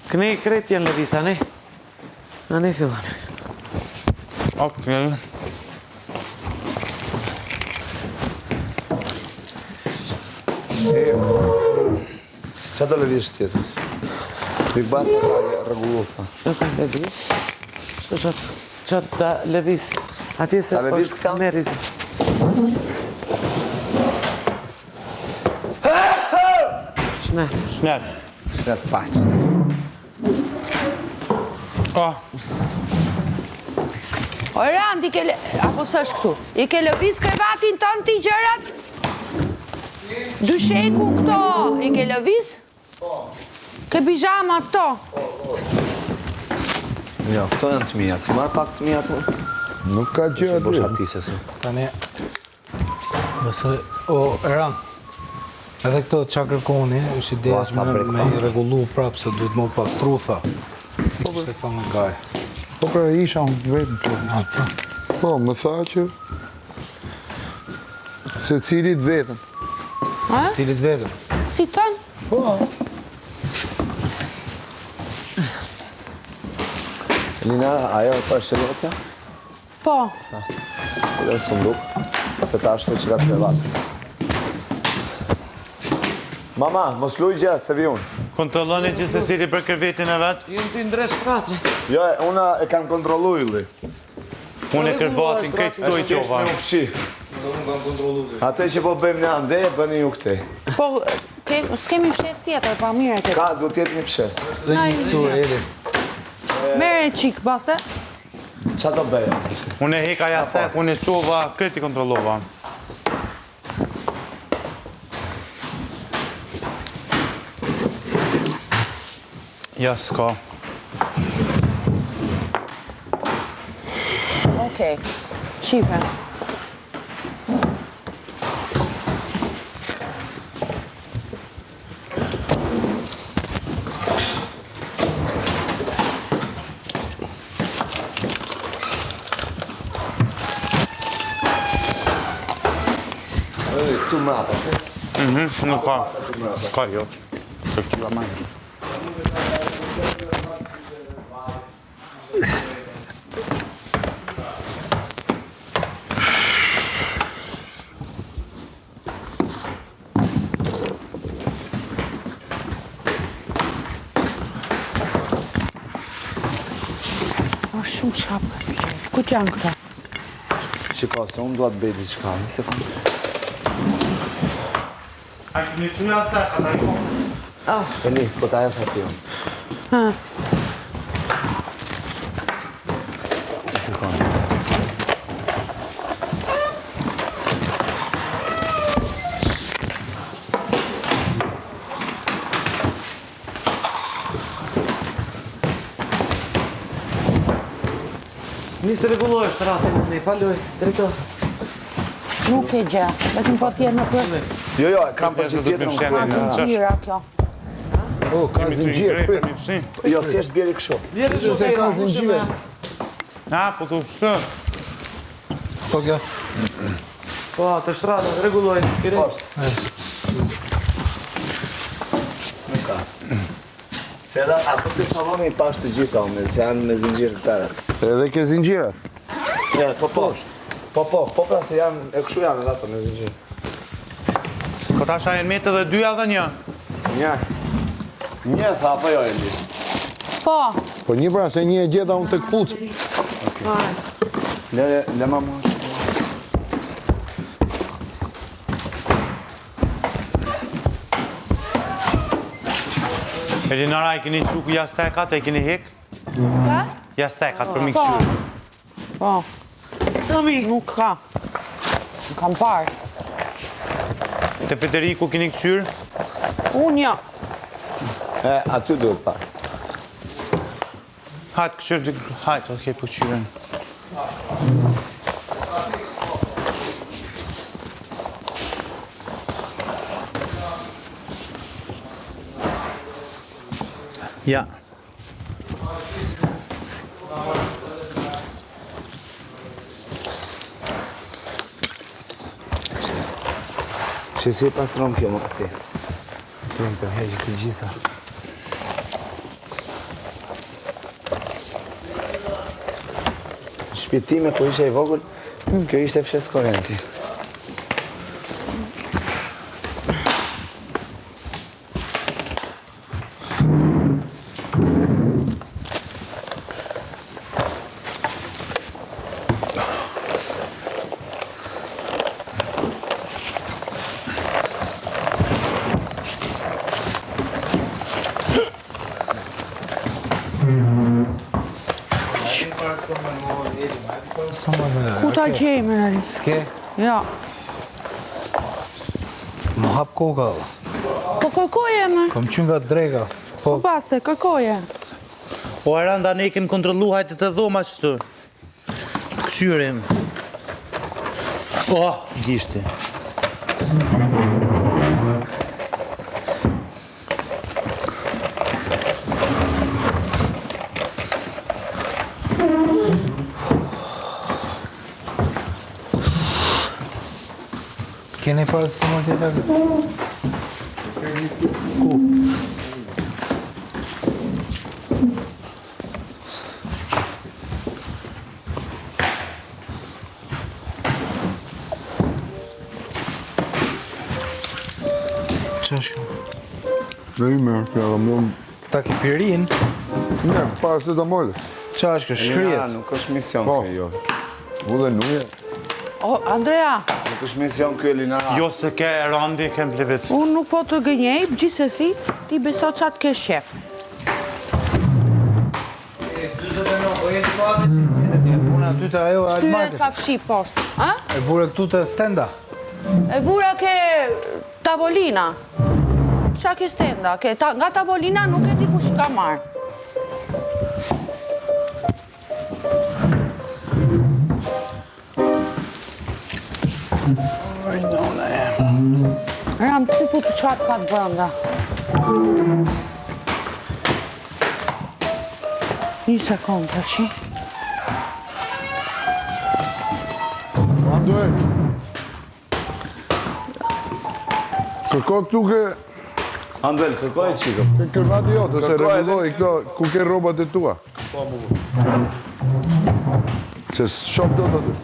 [SPEAKER 6] Këne i krejt janë lëvis, anë i. Anë i fillon.
[SPEAKER 3] Ok, fjellë.
[SPEAKER 2] që të lëvish tjetër? Big Bass në ka regullu ta.
[SPEAKER 6] Në ka lëvis. Shtë shatë, qatë da lëvis. Ati se
[SPEAKER 2] Ta lëviz këta?
[SPEAKER 6] me rizë. Shnet.
[SPEAKER 3] Shnel.
[SPEAKER 2] Shnet paqët.
[SPEAKER 4] O Rand, apo së është këtu? I ke lëviz krevatin tënë ti gjërat? Dysheku këto, i ke lëviz? Ke bijama këto?
[SPEAKER 2] Jo, këto janë të mija. Ti marrë pak të mija të më?
[SPEAKER 1] Nuk ka gjë
[SPEAKER 2] Bosh
[SPEAKER 1] aty.
[SPEAKER 2] ati se su.
[SPEAKER 7] Tani, nëse, o, Eran, edhe këto qa kërkoni, është ideja
[SPEAKER 2] sa
[SPEAKER 7] me
[SPEAKER 2] prekon.
[SPEAKER 7] i regullu prapë se duhet më pastru, tha. Kështë e thonë në gaj.
[SPEAKER 1] Po pra isha unë vetëm të.
[SPEAKER 7] A, tha.
[SPEAKER 1] Po, më tha që... Se cilit vetëm.
[SPEAKER 7] Cilit vetëm.
[SPEAKER 4] Si tënë?
[SPEAKER 1] Po,
[SPEAKER 2] Elina, ajo për shëllotja?
[SPEAKER 4] Po.
[SPEAKER 2] Dhe sunduk, se ta ashtu që ka të krevat. Mama, mos luj gjë, se vi unë.
[SPEAKER 3] Kontrolloni që se cili për krevetin e vetë.
[SPEAKER 6] Jënë ti ndresh shtratrës.
[SPEAKER 2] Jo, una e kam kontrollu illi.
[SPEAKER 3] Unë e kërvatin krejt këto i qova.
[SPEAKER 2] Me ufshi. Ate që po bëjmë në ande, bëni ju këte.
[SPEAKER 4] Po, s'kemi fshes tjetër, pa mire këtë.
[SPEAKER 2] Ka, du tjetë një fshes.
[SPEAKER 7] Dhe një këtu eri.
[SPEAKER 4] Mere qik, baste.
[SPEAKER 2] Qa të bëjë?
[SPEAKER 3] Unë e heka jastek, unë e qova, krejt i kontrollova. Ja, s'ka.
[SPEAKER 4] Okej, qife.
[SPEAKER 2] Këtu mrapa.
[SPEAKER 3] Nuk ka. S'ka jo. Se këtyva ma.
[SPEAKER 4] Është shumë shapë. Ku janë këta?
[SPEAKER 2] Shiko, se unë duat bëjt diçka, një sekundë.
[SPEAKER 3] A këtë një që jastek, ata i ko.
[SPEAKER 2] E një, po ta e të tjo.
[SPEAKER 4] Ha.
[SPEAKER 2] Një sekundë.
[SPEAKER 6] Nisë regulloj shtratën, ne paloj, drejto.
[SPEAKER 4] Nuk e gjë, vetëm po tjerë në për.
[SPEAKER 2] Jo, jo, kam për që tjetër në
[SPEAKER 4] Ka
[SPEAKER 2] kërë.
[SPEAKER 4] zinxhira kjo.
[SPEAKER 1] O, ka zinxhir, prit.
[SPEAKER 2] Jo, thjesht bjeri kështu.
[SPEAKER 6] Vjetë që
[SPEAKER 1] Se ka zinxhir.
[SPEAKER 3] A, po të shtë.
[SPEAKER 7] Po kjo.
[SPEAKER 6] Po, të shtratën, regulloj.
[SPEAKER 2] Se edhe ato të saloni i pash të gjitha, se janë me zinxhirë të tëre.
[SPEAKER 1] Edhe ke zinxhirat.
[SPEAKER 2] Ja, po pra se janë, e kështu janë edhe ato me zinxhirë.
[SPEAKER 3] Po ta shajnë metë dhe 2 edhe 1.
[SPEAKER 2] Një. Një, tha, apo jo, Eli?
[SPEAKER 4] Po,
[SPEAKER 1] Po një pra, se një e gjeda unë të këpucë.
[SPEAKER 2] Le ma mua.
[SPEAKER 3] Elinara, i keni quku jastekat, e keni hek?
[SPEAKER 4] ka?
[SPEAKER 3] Jastekat për
[SPEAKER 4] Po.
[SPEAKER 3] mikqyrë.
[SPEAKER 4] Po. Nuk ka. Nuk kam parë.
[SPEAKER 3] Te Federiku keni këqyrë?
[SPEAKER 4] Unë jo.
[SPEAKER 2] Aty duhet pa.
[SPEAKER 3] Hajtë këqyrë, hajtë, okej, po qyrën. Ja.
[SPEAKER 2] Që si e pasron kjo më këti. Këmë të hegjë të gjitha. Shpjetime ku ishe i vogël, kjo ishte fshes korrenti.
[SPEAKER 4] Ku ta gjejmë në rinë?
[SPEAKER 7] S'ke,
[SPEAKER 4] Ja.
[SPEAKER 7] më hap koka.
[SPEAKER 4] Po kërkoje me.
[SPEAKER 7] Kom qynë nga drega.
[SPEAKER 4] Po
[SPEAKER 7] Po,
[SPEAKER 4] paste, kërkoje.
[SPEAKER 3] Po Aranda, ne kemi kontrollu, hajtë të dhoma qëtu. Këqyrim. Oh, gishti.
[SPEAKER 7] keni parë së më tjetër? Qa është kjo?
[SPEAKER 1] Dhe i merë, ja kam lëmë.
[SPEAKER 7] Ta ki pirin?
[SPEAKER 1] Një, paracetamol.
[SPEAKER 7] Qa është kjo? Shkrijet?
[SPEAKER 2] Nuk është mision
[SPEAKER 1] Po.
[SPEAKER 2] kjo, jo.
[SPEAKER 1] U dhe nuje.
[SPEAKER 4] O, Andrea,
[SPEAKER 2] Nuk është mision kjo, Elinara.
[SPEAKER 3] Jo se ke Randi, ke mplevec.
[SPEAKER 4] unë nuk po të gënjej, gjithsesi, ti beso qatë ke shqef.
[SPEAKER 7] Puna aty të ajo
[SPEAKER 4] Shtyre
[SPEAKER 7] Altmarket.
[SPEAKER 4] ka fshi poshtë. A?
[SPEAKER 7] E vure këtu të stenda.
[SPEAKER 4] E vura ke tavolina. Qa ke stenda? Nga tavolina nuk e di kush ka marrë. Ram, si pu të qatë ka të brënda? Një sekund, të qi.
[SPEAKER 1] Ando e. Kërko këtu ke
[SPEAKER 2] Anduel, kërkoj qiko.
[SPEAKER 1] kërmati jotë, ose
[SPEAKER 2] Kërkoj edhe.
[SPEAKER 1] regulloj këto, ku ke robat e tua. Se shop do të aty.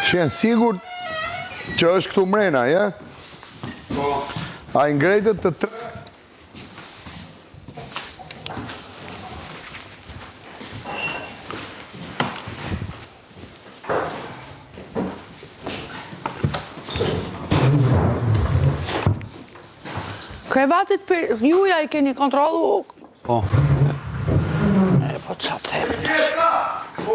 [SPEAKER 1] Shenë sigur që është këtu mrena, ja? A i ngrejtët të tre...
[SPEAKER 4] Krevatit për juja i keni kontrolu?
[SPEAKER 7] Po.
[SPEAKER 4] E, po qa të themë?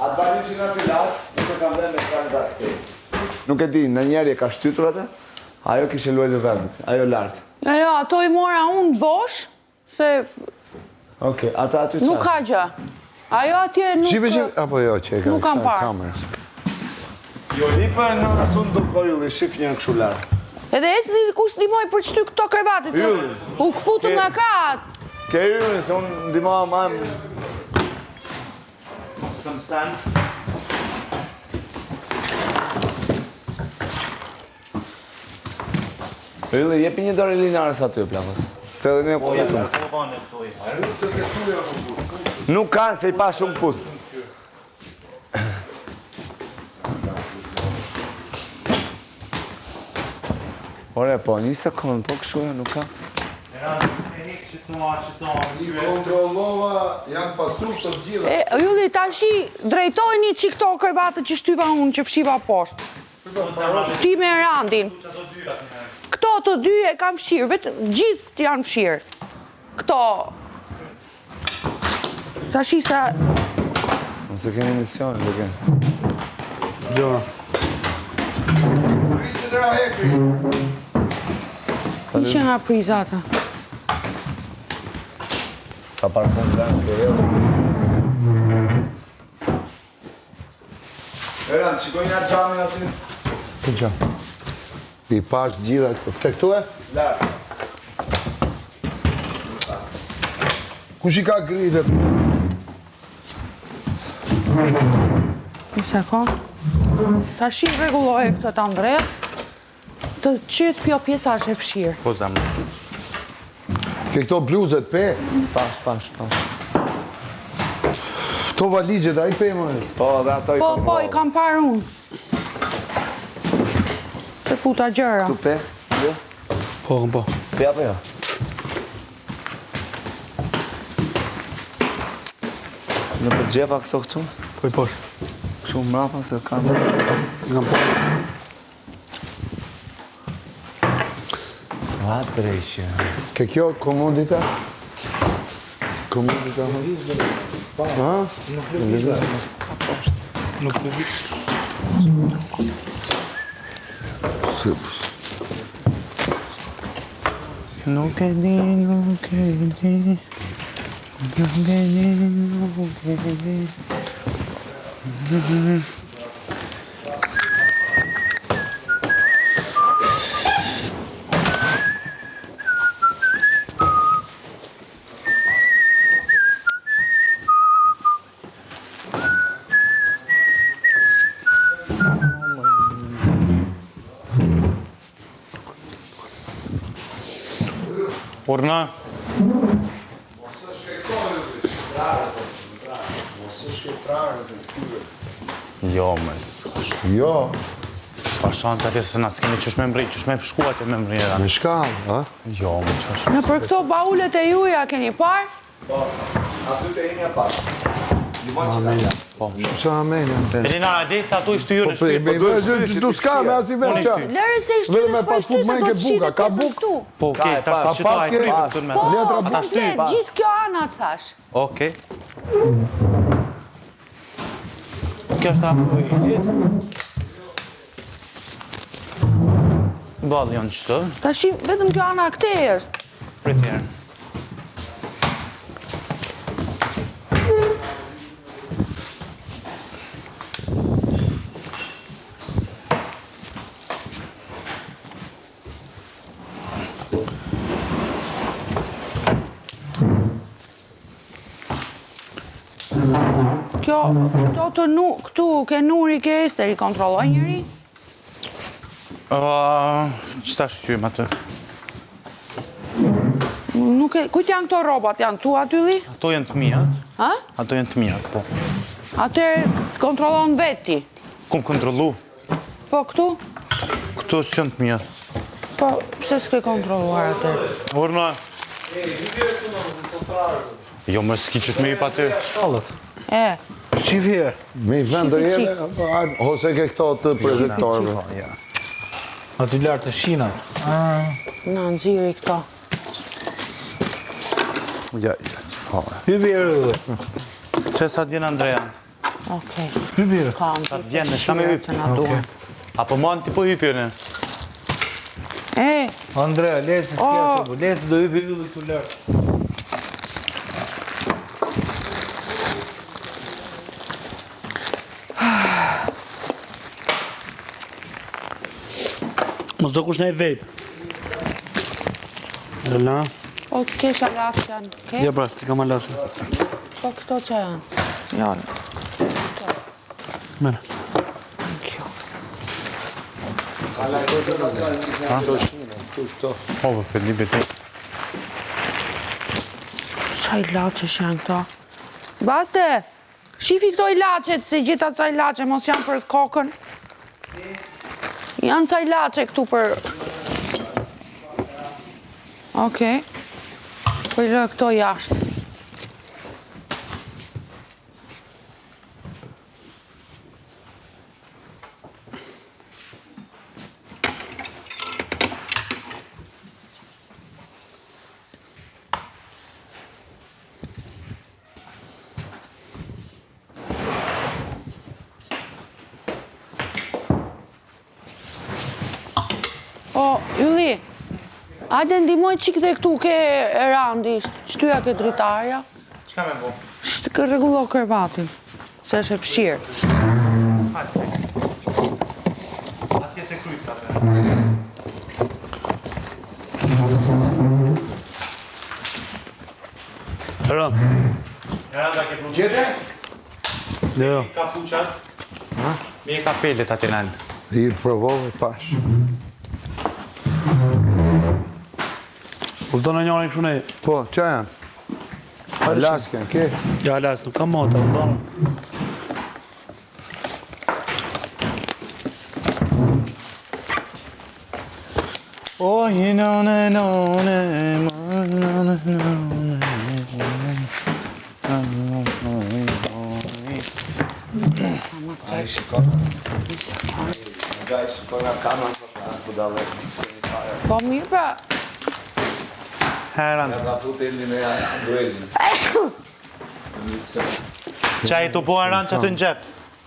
[SPEAKER 2] Atë bani që nga filat, nuk e kam dhe me tranzat këtej. Nuk e di, në njerë e ka shtytur atë, ajo kishe luajtur vetëm, ajo lartë.
[SPEAKER 4] Jo, ato i mora unë bosh, se
[SPEAKER 2] Oke, ata aty
[SPEAKER 4] nuk ka gjë. Ajo atje nuk...
[SPEAKER 1] Qive që... Apo jo, që e ka
[SPEAKER 4] Nuk kam parë.
[SPEAKER 1] kamerës.
[SPEAKER 2] Jo, lipër në asun do kojulli, shif një në këshu lartë.
[SPEAKER 4] Edhe e që kush ndimoj për qëty këto krevatit, se
[SPEAKER 2] Ylli.
[SPEAKER 4] u këputu nga ka.
[SPEAKER 2] Ke ylli, se unë ndimoha majmë.
[SPEAKER 3] Some sand.
[SPEAKER 2] Ylli, jepi një dorë Elinarës aty, plakot. Se edhe ne
[SPEAKER 3] Po, ja,
[SPEAKER 2] këtu.
[SPEAKER 3] të bane këtoj.
[SPEAKER 2] Nuk kanë se i pa shumë pustë. Ore, po, një sekundë, po këshu e nuk ka.
[SPEAKER 1] I kontrollova, janë pastru të gjitha.
[SPEAKER 4] E, Ylli, tashi drejtojni që këto krevatët që shtyva unë që fshiva poshtë. Ti me Randin. Këto të dy e kam fshirë, vetë gjithë janë fshirë. Këto... Tashi sa...
[SPEAKER 2] Nëse keni mision, do keni.
[SPEAKER 7] Jo.
[SPEAKER 1] Rritë dra hekri.
[SPEAKER 4] Ishe nga prizata.
[SPEAKER 2] Sa parfum dhanë ke jo. Eran, shikoj një gjamin aty.
[SPEAKER 1] Të qa. I pash gjitha këtu. Te këtu e?
[SPEAKER 2] Larë.
[SPEAKER 1] Kush i ka gritet?
[SPEAKER 4] Një sekund. Tashi rregulloj këtë të Andreas. Të qytë kjo pjesa është e fshirë.
[SPEAKER 3] Po, zemë.
[SPEAKER 1] Ke këto bluzet pe?
[SPEAKER 2] Pash.
[SPEAKER 1] Këto valigjet, a i pe më?
[SPEAKER 2] Po, dhe ato i
[SPEAKER 4] Po, i kam parë unë. Se futa gjëra.
[SPEAKER 2] Tu pe? Jo?
[SPEAKER 5] Po, këm po.
[SPEAKER 2] Pja po jo? Në përgjepa këto këtu?
[SPEAKER 5] Po i posh.
[SPEAKER 2] Shumë mrapa se kam...
[SPEAKER 5] Nga po.
[SPEAKER 2] Atreqe.
[SPEAKER 1] Ke kjo komodita? Komodita? Ha?
[SPEAKER 7] Nuk lëviz.
[SPEAKER 1] Sëpës.
[SPEAKER 2] Nuk e di, nuk e di. Nuk e di, nuk e di.
[SPEAKER 3] Urna. Jo, me
[SPEAKER 1] Jo,
[SPEAKER 3] s'ka shanca atje se na s'kemi qysh me mbri, qysh me shku atje me mbri era.
[SPEAKER 1] me shka, ha?
[SPEAKER 3] Jo, me qash.
[SPEAKER 4] Në për këto baulet e juja keni parë?
[SPEAKER 2] Aty të imja pas.
[SPEAKER 1] Sa amenja.
[SPEAKER 3] Elina, a di se atu i shtyju në
[SPEAKER 1] Po,
[SPEAKER 3] shtyju.
[SPEAKER 1] du s'ka me as i vetë qa.
[SPEAKER 4] Lëre se i
[SPEAKER 1] Vetëm
[SPEAKER 4] shtynë
[SPEAKER 1] me
[SPEAKER 4] s'po i
[SPEAKER 1] pas fut
[SPEAKER 4] shtynë se
[SPEAKER 1] majke
[SPEAKER 4] do të
[SPEAKER 1] buka,
[SPEAKER 4] shitet
[SPEAKER 1] ka
[SPEAKER 4] ose
[SPEAKER 1] buk?
[SPEAKER 4] këtu.
[SPEAKER 3] Po, okej,
[SPEAKER 2] Ka,
[SPEAKER 3] tash
[SPEAKER 2] pas,
[SPEAKER 3] të qita
[SPEAKER 1] pa,
[SPEAKER 3] e krypit
[SPEAKER 1] pas.
[SPEAKER 3] këtu në
[SPEAKER 4] Po,
[SPEAKER 3] mes.
[SPEAKER 1] Letra
[SPEAKER 3] Ata
[SPEAKER 4] komplet,
[SPEAKER 3] shtyjnë.
[SPEAKER 4] gjithë kjo ana të thash.
[SPEAKER 3] Okej. Kjo është apo i ditë. Balë janë qëtë,
[SPEAKER 4] Tash vetëm kjo ana këtej është.
[SPEAKER 3] pritjerë.
[SPEAKER 4] Këto të këtu ke Nuri, ke Ester, i kontrolloj njëri?
[SPEAKER 3] Qëta shqyrim atë?
[SPEAKER 4] Nuk e, kujt janë këto robat? Janë tu aty li?
[SPEAKER 3] Ato janë të mijat.
[SPEAKER 4] Ha?
[SPEAKER 3] Ato janë të mijat, po.
[SPEAKER 4] Atëherë kontrollon veti.
[SPEAKER 3] Kom kontrolu.
[SPEAKER 4] Po këtu?
[SPEAKER 3] Këto s'janë të mijat.
[SPEAKER 4] Po, pse s'ke kontrolluar atë?
[SPEAKER 3] Urna. Jo, më s'ki qësh me i pa ty.
[SPEAKER 4] E,
[SPEAKER 7] Qivjerë.
[SPEAKER 1] Me i vend të jene, ose ke këto të projektorëve.
[SPEAKER 7] Aty lartë të shinat.
[SPEAKER 4] në nxiri këto.
[SPEAKER 3] Ja, qëfare.
[SPEAKER 7] Hybjerë dhe.
[SPEAKER 3] Që sa t'vjen Andrea?
[SPEAKER 4] Okej.
[SPEAKER 7] Hybjerë.
[SPEAKER 4] Ka
[SPEAKER 3] Sa t'vjen, në shka me hyp.
[SPEAKER 4] që na duhen.
[SPEAKER 3] Apo mon t'i po hypjene?
[SPEAKER 4] E,
[SPEAKER 7] Andrea, lesi s'kja të bu. Lesi do hybjerë dhe këtu lartë.
[SPEAKER 5] Mos do kush në e vejp. Ela?
[SPEAKER 4] po të kesh alas janë, ke?
[SPEAKER 5] Ja pra, si kam alasë.
[SPEAKER 4] Po këto që janë? Jo,
[SPEAKER 5] Mene.
[SPEAKER 4] kjo.
[SPEAKER 3] Po, për libe ti.
[SPEAKER 4] Qa ilaçesh janë këto? Baste, shifi këto ilaçet, se gjitha ca ilaçe mos janë për kokën. Janë ca ilaçe këtu për... Okej. Po i lë këto jashtë. O, Ylli, hajde ndihmoj qik dhe këtu ke Erandi, shtyja ke dritarja.
[SPEAKER 3] Qka me bo?
[SPEAKER 4] Rregullo kërvatin, se është e fshirë.
[SPEAKER 3] Atje të kryt atë.
[SPEAKER 5] Ela?
[SPEAKER 3] Eranda ke plugjet?
[SPEAKER 5] Jo.
[SPEAKER 3] Kapuqat? Mi e kapelet atë në alë.
[SPEAKER 1] I provove pash.
[SPEAKER 5] Po s'do në njërin kështu ne.
[SPEAKER 1] Po, qa janë? Alasken, ke?
[SPEAKER 5] Ja, alas, nuk kam mota, më donë.
[SPEAKER 3] Oh, you know,
[SPEAKER 2] Ai, shikon. Gaj, shikon nga kamera ku dalë një fare.
[SPEAKER 4] Po mirë pra.
[SPEAKER 3] Herran.
[SPEAKER 2] Nga tuteli me duelin.
[SPEAKER 3] Qaj të po Herran që të në gjep?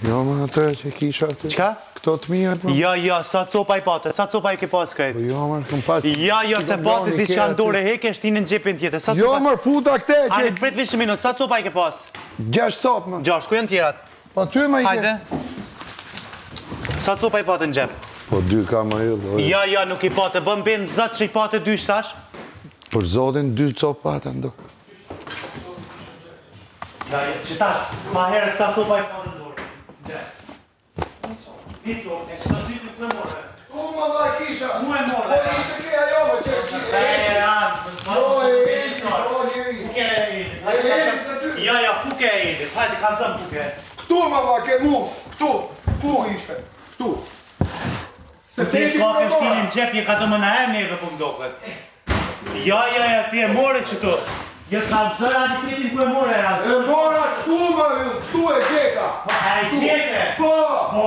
[SPEAKER 1] Jo, më atë që kisha aty.
[SPEAKER 3] Qka?
[SPEAKER 1] Këto të mijat, më.
[SPEAKER 3] Ja, sa copa i pate, sa copa i ke pas krejt?
[SPEAKER 1] Po jo, më këm pas.
[SPEAKER 3] Ja, se pate diçka në dorë heke, shtinë në gjepin tjetër. Sa
[SPEAKER 1] Jo,
[SPEAKER 3] copa...
[SPEAKER 1] më futa këte
[SPEAKER 3] Hajde,
[SPEAKER 1] që...
[SPEAKER 3] prit vishë minut, sa copa i ke pas?
[SPEAKER 1] 6 copë, më.
[SPEAKER 3] 6, ku janë tjerat?
[SPEAKER 1] Pa ty, më i ke.
[SPEAKER 3] Hajde. Sa copa i pate në gjep?
[SPEAKER 1] Po 2 ka më ilë.
[SPEAKER 3] Ja, nuk i pate, bëm bënë zatë që i pate 2 shtash?
[SPEAKER 1] Për zotin 2 copë pata ndo.
[SPEAKER 3] Ja, që tash, ma herët sa copa i pate në dorë. Gjep. Një copë, e që të zhitë të morë.
[SPEAKER 1] Ku më dha kisha?
[SPEAKER 3] Ku e morë?
[SPEAKER 1] Po ishte kja jo, më që
[SPEAKER 3] Ja, ku ke e ili? Hajde, kanë zëmë ku ke.
[SPEAKER 1] Këtu më dha ke mu, këtu. Ku ishte? Këtu.
[SPEAKER 3] Se ti ka kështinin në gjep, je ka të më në e neve për mdoket. Ja, ti e more që tu. Je ka zëra të pritin ku e more,
[SPEAKER 1] E mora këtu më hyllë, këtu e gjeka.
[SPEAKER 3] E gjeke?
[SPEAKER 1] Po,
[SPEAKER 3] Po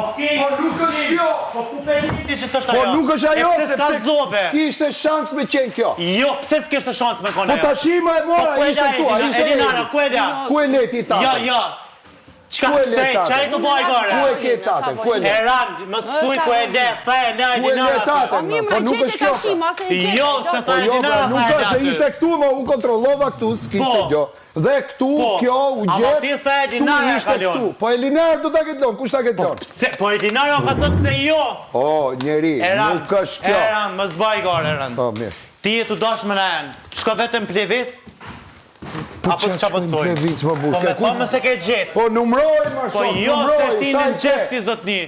[SPEAKER 1] nuk është kjo.
[SPEAKER 3] Po ku pe liti që së është
[SPEAKER 1] Po
[SPEAKER 3] ajo?
[SPEAKER 1] nuk është ajo,
[SPEAKER 3] E pse s'ka zove?
[SPEAKER 1] s'kishte shans me qenë kjo.
[SPEAKER 3] Jo, pse s'kishte shansë me kone
[SPEAKER 1] Po tashima e mora, ishte këtu, a ishte
[SPEAKER 3] Edinara, ku e da?
[SPEAKER 1] Ku e leti ta?
[SPEAKER 3] Ja. Qka
[SPEAKER 1] Ku e
[SPEAKER 3] se,
[SPEAKER 1] letate?
[SPEAKER 3] qaj të baj gore?
[SPEAKER 1] Ku e ke tate? Ku e le?
[SPEAKER 3] Erand, më stuj ku e le, tha e le
[SPEAKER 1] Ku e le
[SPEAKER 3] Edinara.
[SPEAKER 1] tate?
[SPEAKER 4] Po mirë,
[SPEAKER 1] Po
[SPEAKER 4] më
[SPEAKER 1] nuk
[SPEAKER 4] qete
[SPEAKER 1] është kjo.
[SPEAKER 4] tashim, ase e qete.
[SPEAKER 3] Jo, se
[SPEAKER 1] Po
[SPEAKER 3] tha
[SPEAKER 1] jo,
[SPEAKER 3] Edinara,
[SPEAKER 1] nuk
[SPEAKER 3] tha e
[SPEAKER 1] është, se ishte këtu, më unë kontrollova këtu, s'kishte
[SPEAKER 3] Po.
[SPEAKER 1] gjo. Dhe këtu, kjo u
[SPEAKER 3] Ama
[SPEAKER 1] gjetë,
[SPEAKER 3] ti tha Edinara
[SPEAKER 1] këtu
[SPEAKER 3] e
[SPEAKER 1] ishte
[SPEAKER 3] kalon.
[SPEAKER 1] këtu. Po Elinara do ta ketë lonë, kush ta ketë lonë?
[SPEAKER 3] Po Edinara ka thëtë se jo.
[SPEAKER 1] O, njeri,
[SPEAKER 3] Erand,
[SPEAKER 1] nuk është kjo.
[SPEAKER 3] Erand, më zbaj gore, Erand.
[SPEAKER 1] Po, mirë.
[SPEAKER 3] Ti e të dashme në enë, shko vetëm plevec? Apo të qa po të thojnë?
[SPEAKER 1] Plevic më
[SPEAKER 3] Po
[SPEAKER 1] buke.
[SPEAKER 3] me thonë se ke gjetë.
[SPEAKER 1] Po numroj më
[SPEAKER 3] Po
[SPEAKER 1] shumë,
[SPEAKER 3] jo, se
[SPEAKER 1] numroj,
[SPEAKER 3] shtinë
[SPEAKER 1] sa
[SPEAKER 3] në
[SPEAKER 1] i
[SPEAKER 3] gjep
[SPEAKER 1] ke?
[SPEAKER 3] ti zotni.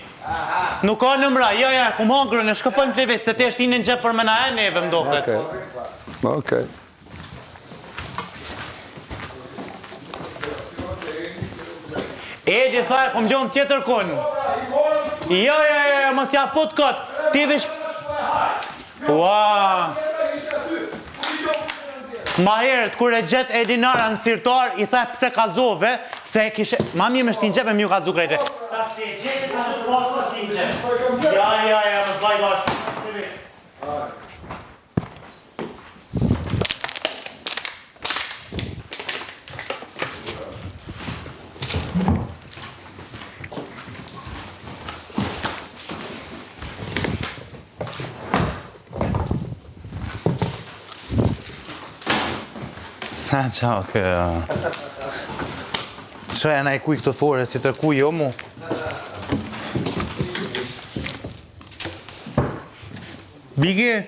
[SPEAKER 3] Nuk ka nëmra, ja, ku më hongërën e shkëfojnë plevec, se ti e shtinë në gjep për me në e neve më doket.
[SPEAKER 1] Okej.
[SPEAKER 3] Edi tha, ku më gjonë tjetër kun. Jo, mos ja fut kot. Ti vish... Ua. Ma herët, kur e gjet Edinara në sirtar, i tha pse ka zove, se kishe... Ma mirë me shtin gjep e mjë ka zu krejte. Ta shti e gjetë ka në të pasë shtin gjep. Ja, më zbaj gash. Ciao, che... Cioè, non hai qui questo fuori, ti tra cui io mo. Biggie?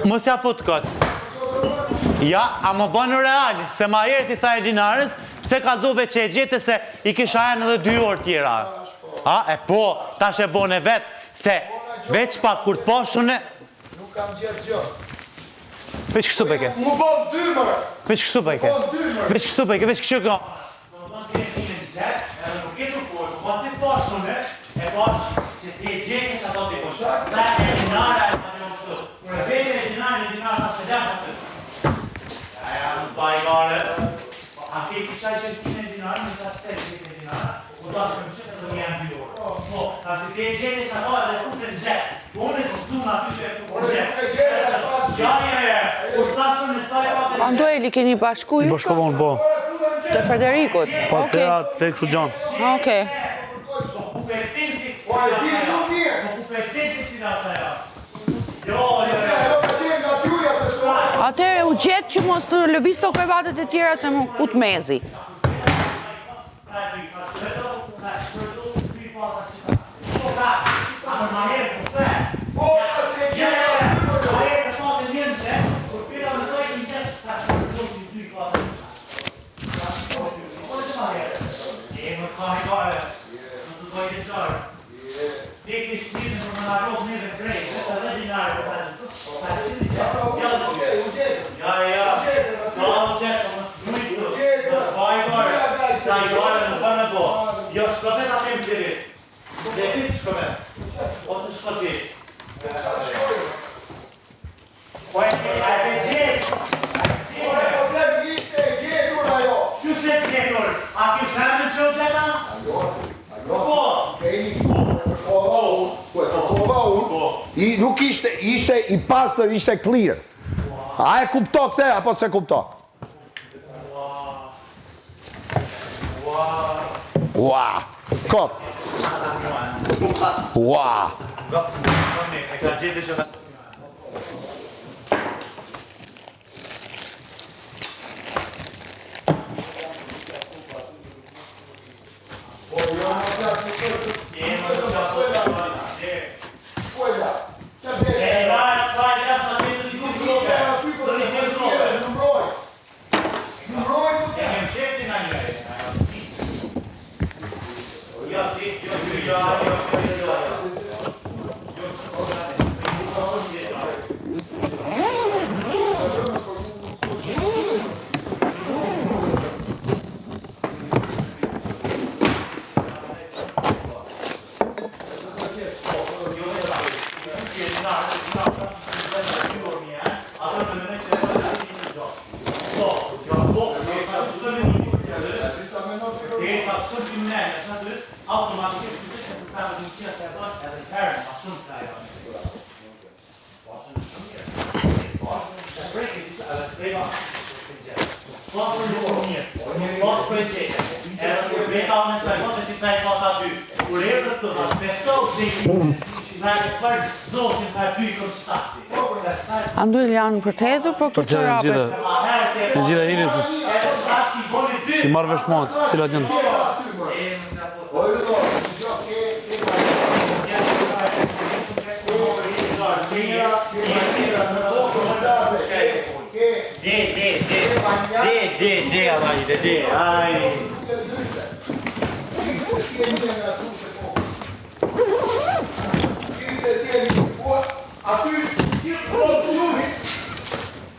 [SPEAKER 3] Mos ja fut kot. Ja, a më bënë real, se ma herë ti tha Edinarës, pse ka zove që e gjete se i kisha e në dhe 2 orë tjera. A, e po, tash e bone vetë, se veç pak kur të poshune...
[SPEAKER 1] Nuk kam gjetë gjë.
[SPEAKER 3] Veç kështu peke.
[SPEAKER 1] Mu bom 2 mërë.
[SPEAKER 3] Veç kështu peke. Veç kështu peke, veç kështu ka.
[SPEAKER 4] Andueli keni bashku ju?
[SPEAKER 8] Bashkovon, po.
[SPEAKER 4] Të Frederikut?
[SPEAKER 8] Po,
[SPEAKER 4] Okej.
[SPEAKER 8] tëra të fekë shu gjanë.
[SPEAKER 4] Okej.
[SPEAKER 1] Po e di shumë mirë.
[SPEAKER 4] Atëre u gjetë që mos të lëviz të krevatet e tjera se më kut mezi.
[SPEAKER 3] Ti ke shtinë për më narot neve krejtë, Sa i dole në bënë po. Jo, shkopet atë më qërit. Lepit shkopet. Ose shkopit. Po e ke gjithë. Që se gjetur? A ki shemë që u gjeta? Po.
[SPEAKER 1] I nuk ishte i pastër, ishte clear. A e kupto këte, apo se kupto? Ua, kot. Ua.
[SPEAKER 3] E ka gjetë që...
[SPEAKER 4] Andu janë për të hedhur, po
[SPEAKER 6] Për të
[SPEAKER 4] këtë rapet.
[SPEAKER 6] në gjitha hirit, si marrë vesh matë, cilat janë.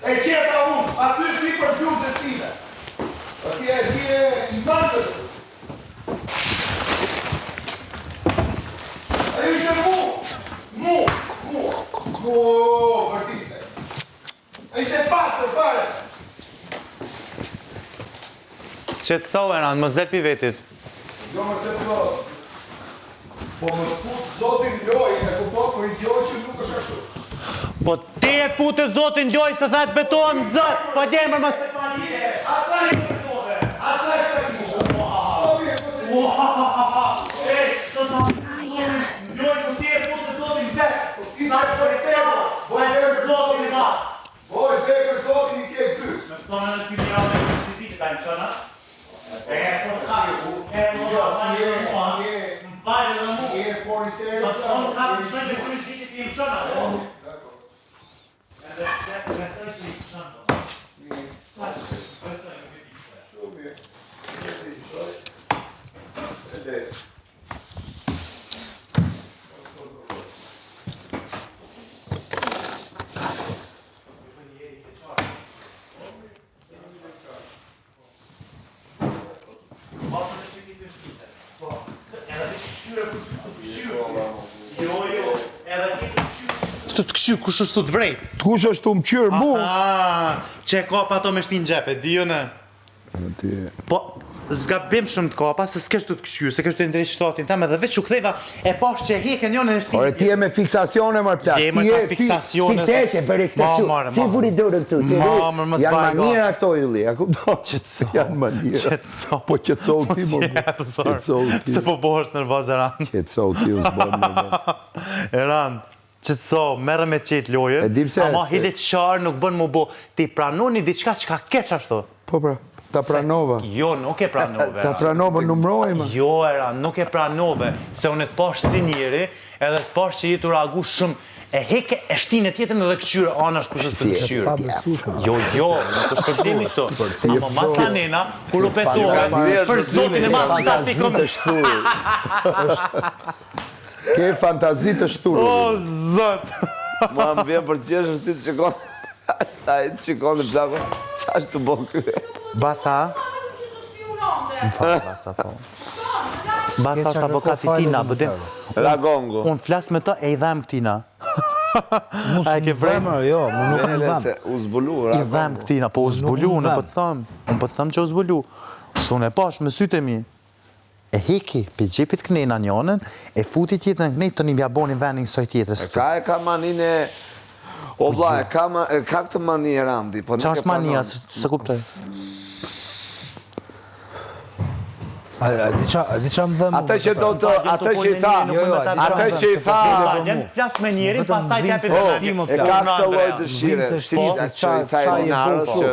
[SPEAKER 1] E qeta unë, aty si për gjuzët time. Atje i nëndës. A ishte mu, vërtiste. A ishte pastër, fare.
[SPEAKER 3] Qetësohu Eran, mos del pi vetit.
[SPEAKER 1] Jo më se të po më fut zotin loj, e kupto për i gjoj që nuk është ashtu.
[SPEAKER 3] Po ti e futë zotin loj se thatë betohem zot, po gjemër mos...
[SPEAKER 1] Ata i përtove, ata i përtove.
[SPEAKER 3] Loj po ti e futë zotin vetë, i thatë për i tema, po e për zotin i matë.
[SPEAKER 1] Boj, dhe për zotin i ke ty.
[SPEAKER 3] Me këtone në të mira me kështiti ka në qëna. E po të kakë, e po të kakë, më pare dhe mu.
[SPEAKER 1] E fori se
[SPEAKER 3] Më të tonë kakë në shënë dhe kërë qiti të imë shëna. Edhe të me të që i shënë. Qa që të përësoj në këtë ishte.
[SPEAKER 1] Shumë, e ishoj. E dhe.
[SPEAKER 3] Shtu të këshy, kush është të vrejt?
[SPEAKER 1] Kush është të më qyrë mu?
[SPEAKER 3] Që e kapa ato me shtin gjepe, dijo në? Po, zgabim shumë të kapa, se s'kesh të këshy, se kesh të ndrejt shtatin teme, dhe veç u ktheva e pash që e heken njone në shtin.
[SPEAKER 1] Ore, ti e me fiksacione, mërë plak.
[SPEAKER 3] Je me ka fiksacione.
[SPEAKER 1] Ti teqe, bëri këtë që. Si buri dërën të, si
[SPEAKER 3] Mamër, mos
[SPEAKER 1] janë
[SPEAKER 3] baj
[SPEAKER 1] manira këto yli, a kupto?
[SPEAKER 3] Qetso.
[SPEAKER 1] Janë manira.
[SPEAKER 3] Qetso.
[SPEAKER 1] Po qetsohu ti, më. Qetsohu ti.
[SPEAKER 3] Se po bohesh nervoz Eran.
[SPEAKER 1] Qetsohu ti, u zbon nervoz.
[SPEAKER 3] Eran, qetso, merre me qetë lojën,
[SPEAKER 1] E di pse,
[SPEAKER 3] ama
[SPEAKER 1] se-
[SPEAKER 3] hilet qarë nuk bën mu bo. Ti pranoni diçka që ka keq ashtu.
[SPEAKER 1] Po pra, ta pranova.
[SPEAKER 3] Jo, nuk e pranove.
[SPEAKER 1] Ta pranova numroj, ma.
[SPEAKER 3] Jo, Eran, nuk e pranove, se unë të pash si njeri, edhe të pash që jetu reagu shumë, e heke e shtinë tjetën edhe këqyrë, anash kush është për këqyrë. Jo, nuk është problemi këto. Ama masa nena, kur u petohet, për zotin e madh që ta
[SPEAKER 1] Fantazi
[SPEAKER 3] shtikon...
[SPEAKER 1] të shturë. Ke fantazi të shturë.
[SPEAKER 3] O, zot!
[SPEAKER 2] Ma më vjen për qeshër si të shikon. Ta i të shikon dhe plako, qa është të bo kërë?
[SPEAKER 3] Basta? Më falë, basta, thonë. Basta është avokati tina, bëdim.
[SPEAKER 2] Ragongu.
[SPEAKER 3] Unë flas me të e i dhem këtina.
[SPEAKER 7] Mos
[SPEAKER 3] A e ke vrejmë?
[SPEAKER 7] vremër, jo, më nuk më dhem.
[SPEAKER 2] Se u zbulu,
[SPEAKER 3] I dhem
[SPEAKER 2] Ragongu.
[SPEAKER 3] këtina, po u zbulu,
[SPEAKER 7] Nuk
[SPEAKER 3] unë
[SPEAKER 7] më
[SPEAKER 3] po të thëmë. Unë po të thëmë që u zbulu. Së unë e pash me sytë e mi. E heki për gjepit kënejna njonën, e futi tjetër në kënej të një mjabonin vendin kësoj tjetërës.
[SPEAKER 2] Ka manin e... O vla, e ka këtë mani e Randi, po nuk
[SPEAKER 3] Qa
[SPEAKER 2] e
[SPEAKER 3] është mania,
[SPEAKER 2] pranon.
[SPEAKER 3] se kuptoj.
[SPEAKER 7] A di qa më dhem?
[SPEAKER 2] Atë që do të, atë që i tha, atë që i tha,
[SPEAKER 3] Lem flas me njerin,
[SPEAKER 7] Vetëm
[SPEAKER 3] pastaj
[SPEAKER 7] vim
[SPEAKER 3] t'japi
[SPEAKER 7] se
[SPEAKER 3] të
[SPEAKER 7] shti më
[SPEAKER 2] e ka këtë lloj dëshire,
[SPEAKER 7] Vim se
[SPEAKER 2] si
[SPEAKER 7] shti, se
[SPEAKER 2] që i tha
[SPEAKER 7] qa
[SPEAKER 2] e
[SPEAKER 7] je
[SPEAKER 2] Lunarës
[SPEAKER 7] bo,
[SPEAKER 2] që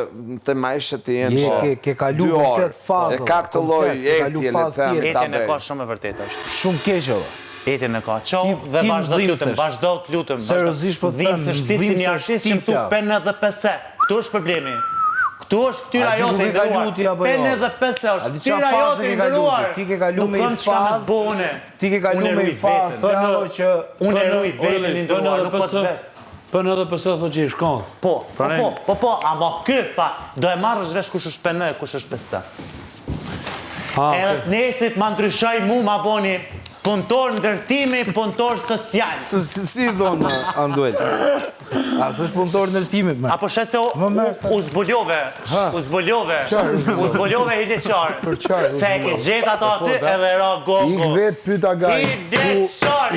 [SPEAKER 2] të majshë të jenë
[SPEAKER 7] Je,
[SPEAKER 2] po,
[SPEAKER 7] ke kalu
[SPEAKER 2] 2 orë.
[SPEAKER 7] komplet fazën,
[SPEAKER 2] E ka këtë lloj
[SPEAKER 7] komplet, ke kalu
[SPEAKER 2] etje, le
[SPEAKER 7] fazë
[SPEAKER 2] të them,
[SPEAKER 7] tjetër.
[SPEAKER 2] ta
[SPEAKER 3] Etjen e ka
[SPEAKER 2] bëj.
[SPEAKER 3] shumë e vërtetë është.
[SPEAKER 7] Shumë keqe, o.
[SPEAKER 3] Etjen e ka. Qau dhe
[SPEAKER 7] Ti
[SPEAKER 3] vazhdo të lutem,
[SPEAKER 7] dhimbsesh.
[SPEAKER 3] vazhdo të lutem.
[SPEAKER 7] Seriozisht po të them,
[SPEAKER 3] Dhimbse shti si një
[SPEAKER 7] dhimbse
[SPEAKER 3] artist që më
[SPEAKER 7] shtita.
[SPEAKER 3] tu 55. Këtu është problemi. Këtu është fytyra
[SPEAKER 7] A ti
[SPEAKER 3] jote
[SPEAKER 7] nuk
[SPEAKER 3] e
[SPEAKER 7] e kalu
[SPEAKER 3] ndëruar.
[SPEAKER 7] ti apo jo?
[SPEAKER 3] 55
[SPEAKER 7] A
[SPEAKER 3] është
[SPEAKER 7] di qa
[SPEAKER 3] fytyra
[SPEAKER 7] fazën
[SPEAKER 3] jote
[SPEAKER 7] ke
[SPEAKER 3] e
[SPEAKER 7] kalu ti?
[SPEAKER 3] ndëruar.
[SPEAKER 7] Ti ke kalu
[SPEAKER 3] Nuk
[SPEAKER 7] me
[SPEAKER 3] kam
[SPEAKER 7] i
[SPEAKER 3] çka me
[SPEAKER 7] fazë,
[SPEAKER 3] bone.
[SPEAKER 7] Ti ke kalu
[SPEAKER 3] Unë e
[SPEAKER 7] me i
[SPEAKER 3] ruj
[SPEAKER 7] fazë,
[SPEAKER 3] veten.
[SPEAKER 7] bravo që...
[SPEAKER 3] Unë e ruj veten i ndëruar, nuk po të ves.
[SPEAKER 6] Për në edhe pësë thë që i shkon.
[SPEAKER 3] Po, ama ky tha, do e marrësh vesh kush është PN, kush është PS. Edhe të nesit ma ndryshoj mu ma boni punëtor ndërtimi, punëtor social.
[SPEAKER 7] Si dhonë, Anduel? A së është punëtor ndërtimit, me?
[SPEAKER 3] Apo shese
[SPEAKER 7] Më merë sa-
[SPEAKER 3] u zbuljove, u zbuljove hileqar.
[SPEAKER 7] qarë,
[SPEAKER 3] Se e ke gjetë ato aty edhe ra gogo.
[SPEAKER 1] Ik vetë pyta gaj.
[SPEAKER 3] Hileqar,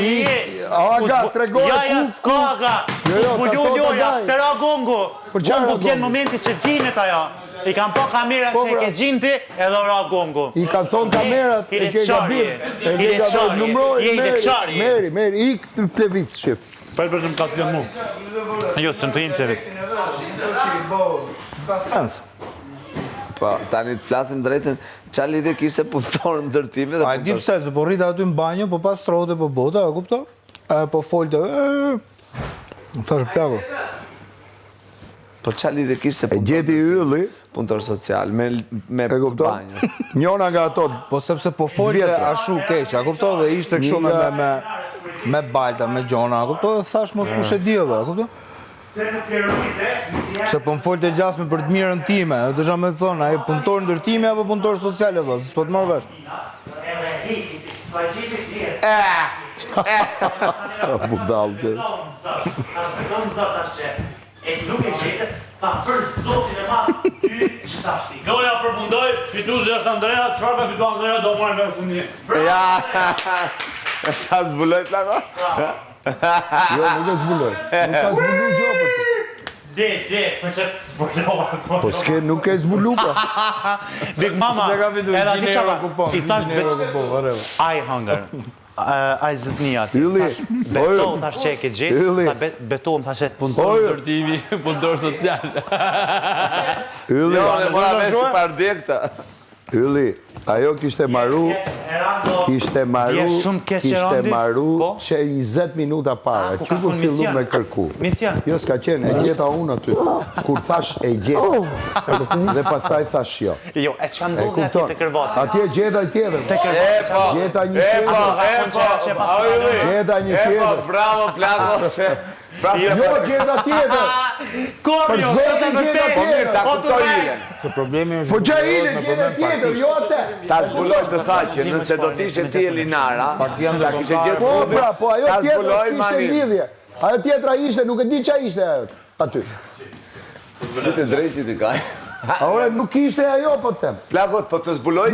[SPEAKER 1] Aga, tregoj
[SPEAKER 3] Ja,
[SPEAKER 1] ku...
[SPEAKER 3] koga,
[SPEAKER 1] Jo,
[SPEAKER 3] u
[SPEAKER 1] jo,
[SPEAKER 3] zbulju
[SPEAKER 1] ka thot
[SPEAKER 3] loja,
[SPEAKER 1] Agaj.
[SPEAKER 3] se ra gongo.
[SPEAKER 1] Për qarë
[SPEAKER 3] Gongo
[SPEAKER 1] ra
[SPEAKER 3] vjen
[SPEAKER 1] gongo?
[SPEAKER 3] momenti që gjinet ajo. I kam po kamerat
[SPEAKER 1] Po,
[SPEAKER 3] që e
[SPEAKER 1] bra.
[SPEAKER 3] ke gjinti edhe ra gongo.
[SPEAKER 1] I ka thonë kamerat, e ke gabim. E ke gabim, numroj, meri, ik të plevic, shif.
[SPEAKER 6] Për që më ka të vjen mu.
[SPEAKER 3] Jo, se më të jim të vitë.
[SPEAKER 2] Po, tani të flasim drejtën, qa lidhje kishte punëtor ndërtimi dhe
[SPEAKER 7] A e di
[SPEAKER 2] punëtor...
[SPEAKER 7] pse, se po rrita aty në banjo, po pas trote, po bota, e kupto? Po folte, më thash plako.
[SPEAKER 2] Po qa lidhje kishte
[SPEAKER 1] E gjeti ylli,
[SPEAKER 2] punëtor social, me
[SPEAKER 1] e kupto?
[SPEAKER 2] banjës.
[SPEAKER 1] Njona nga ato,
[SPEAKER 7] Po sepse po folte
[SPEAKER 1] Vjetra.
[SPEAKER 7] ashu keq, a kupto? Dhe ishte kështu me balta, me gjona, a kupto? Dhe thash mos kush e di edhe, a kupto? Se po më folte gjasme për të mirën time, dhe të me të thonë, a e punëtor ndërtimi apo punëtor social e dhe, se s'po të marrë vesh.
[SPEAKER 1] sa budal që.
[SPEAKER 3] E nuk e gjetë, ta për zotin e madh, ty që ta shti.
[SPEAKER 6] Loja përfundoj, fituzi është Andrea, çfarë ka fitu Andrea, do marrë me këtë një.
[SPEAKER 2] Ja, ta zbuloj plako?
[SPEAKER 1] Jo, nuk e zbuloj. Nuk ka zbulu gjo për të.
[SPEAKER 3] Për që s'përlova,
[SPEAKER 1] Po s'ke nuk e zbulu pa.
[SPEAKER 3] Big Mama, edhe ati qaba, i thash I hunger. I zëtnia ti.
[SPEAKER 1] Ylli,
[SPEAKER 3] Beto, thash që e ke gjithë,
[SPEAKER 1] Ylli.
[SPEAKER 3] beto më thashe
[SPEAKER 1] Ojë,
[SPEAKER 6] Ndërtimi, punëtor social.
[SPEAKER 1] Ylli,
[SPEAKER 2] Jo, ne mora me si pardje këta.
[SPEAKER 1] Ylli, ajo kishte maru,
[SPEAKER 3] Vje shumë keq
[SPEAKER 1] kishte
[SPEAKER 3] Erandi.
[SPEAKER 1] maru
[SPEAKER 3] Po?
[SPEAKER 1] që 20 minuta para.
[SPEAKER 3] ku
[SPEAKER 1] Që
[SPEAKER 3] ka
[SPEAKER 1] ku
[SPEAKER 3] thonë
[SPEAKER 1] fillu
[SPEAKER 3] Misjan?
[SPEAKER 1] me kërku.
[SPEAKER 3] Misjan.
[SPEAKER 1] Jo, s'ka qenë, e gjeta unë aty. Kur thash e gjeta. Dhe pastaj thash jo.
[SPEAKER 3] Jo, e që
[SPEAKER 1] E
[SPEAKER 3] ndodhe ati
[SPEAKER 1] kupton.
[SPEAKER 3] të kërvati.
[SPEAKER 1] Atje gjeta tjetër.
[SPEAKER 3] Të kërvati.
[SPEAKER 1] Gjeta një tjetër. Gjeta një tjetër.
[SPEAKER 2] Bravo plako se...
[SPEAKER 1] Jo, gjeta tjetër. Për
[SPEAKER 3] Korjo,
[SPEAKER 1] zotin gjeta
[SPEAKER 2] Po mirë, ta
[SPEAKER 1] tjetër.
[SPEAKER 2] kuptoj Ilen.
[SPEAKER 7] Se problemi është...
[SPEAKER 1] Po që ile gjeta tjetër, jo atë.
[SPEAKER 2] Ta zbuloj të tha që nëse do t'ishe ti Elinara, ta kishe gjetë
[SPEAKER 1] Po,
[SPEAKER 2] fundin,
[SPEAKER 1] pra, po ajo
[SPEAKER 2] ta
[SPEAKER 1] tjetër
[SPEAKER 2] zbuloj
[SPEAKER 1] s'kishte
[SPEAKER 2] manin.
[SPEAKER 1] lidhje. Ajo tjetra ishte, nuk e di qa ishte ajo aty.
[SPEAKER 2] Si të drejqit i kaj.
[SPEAKER 1] A ore, nuk ishte ajo, po të them.
[SPEAKER 2] Plakot, po të zbuloj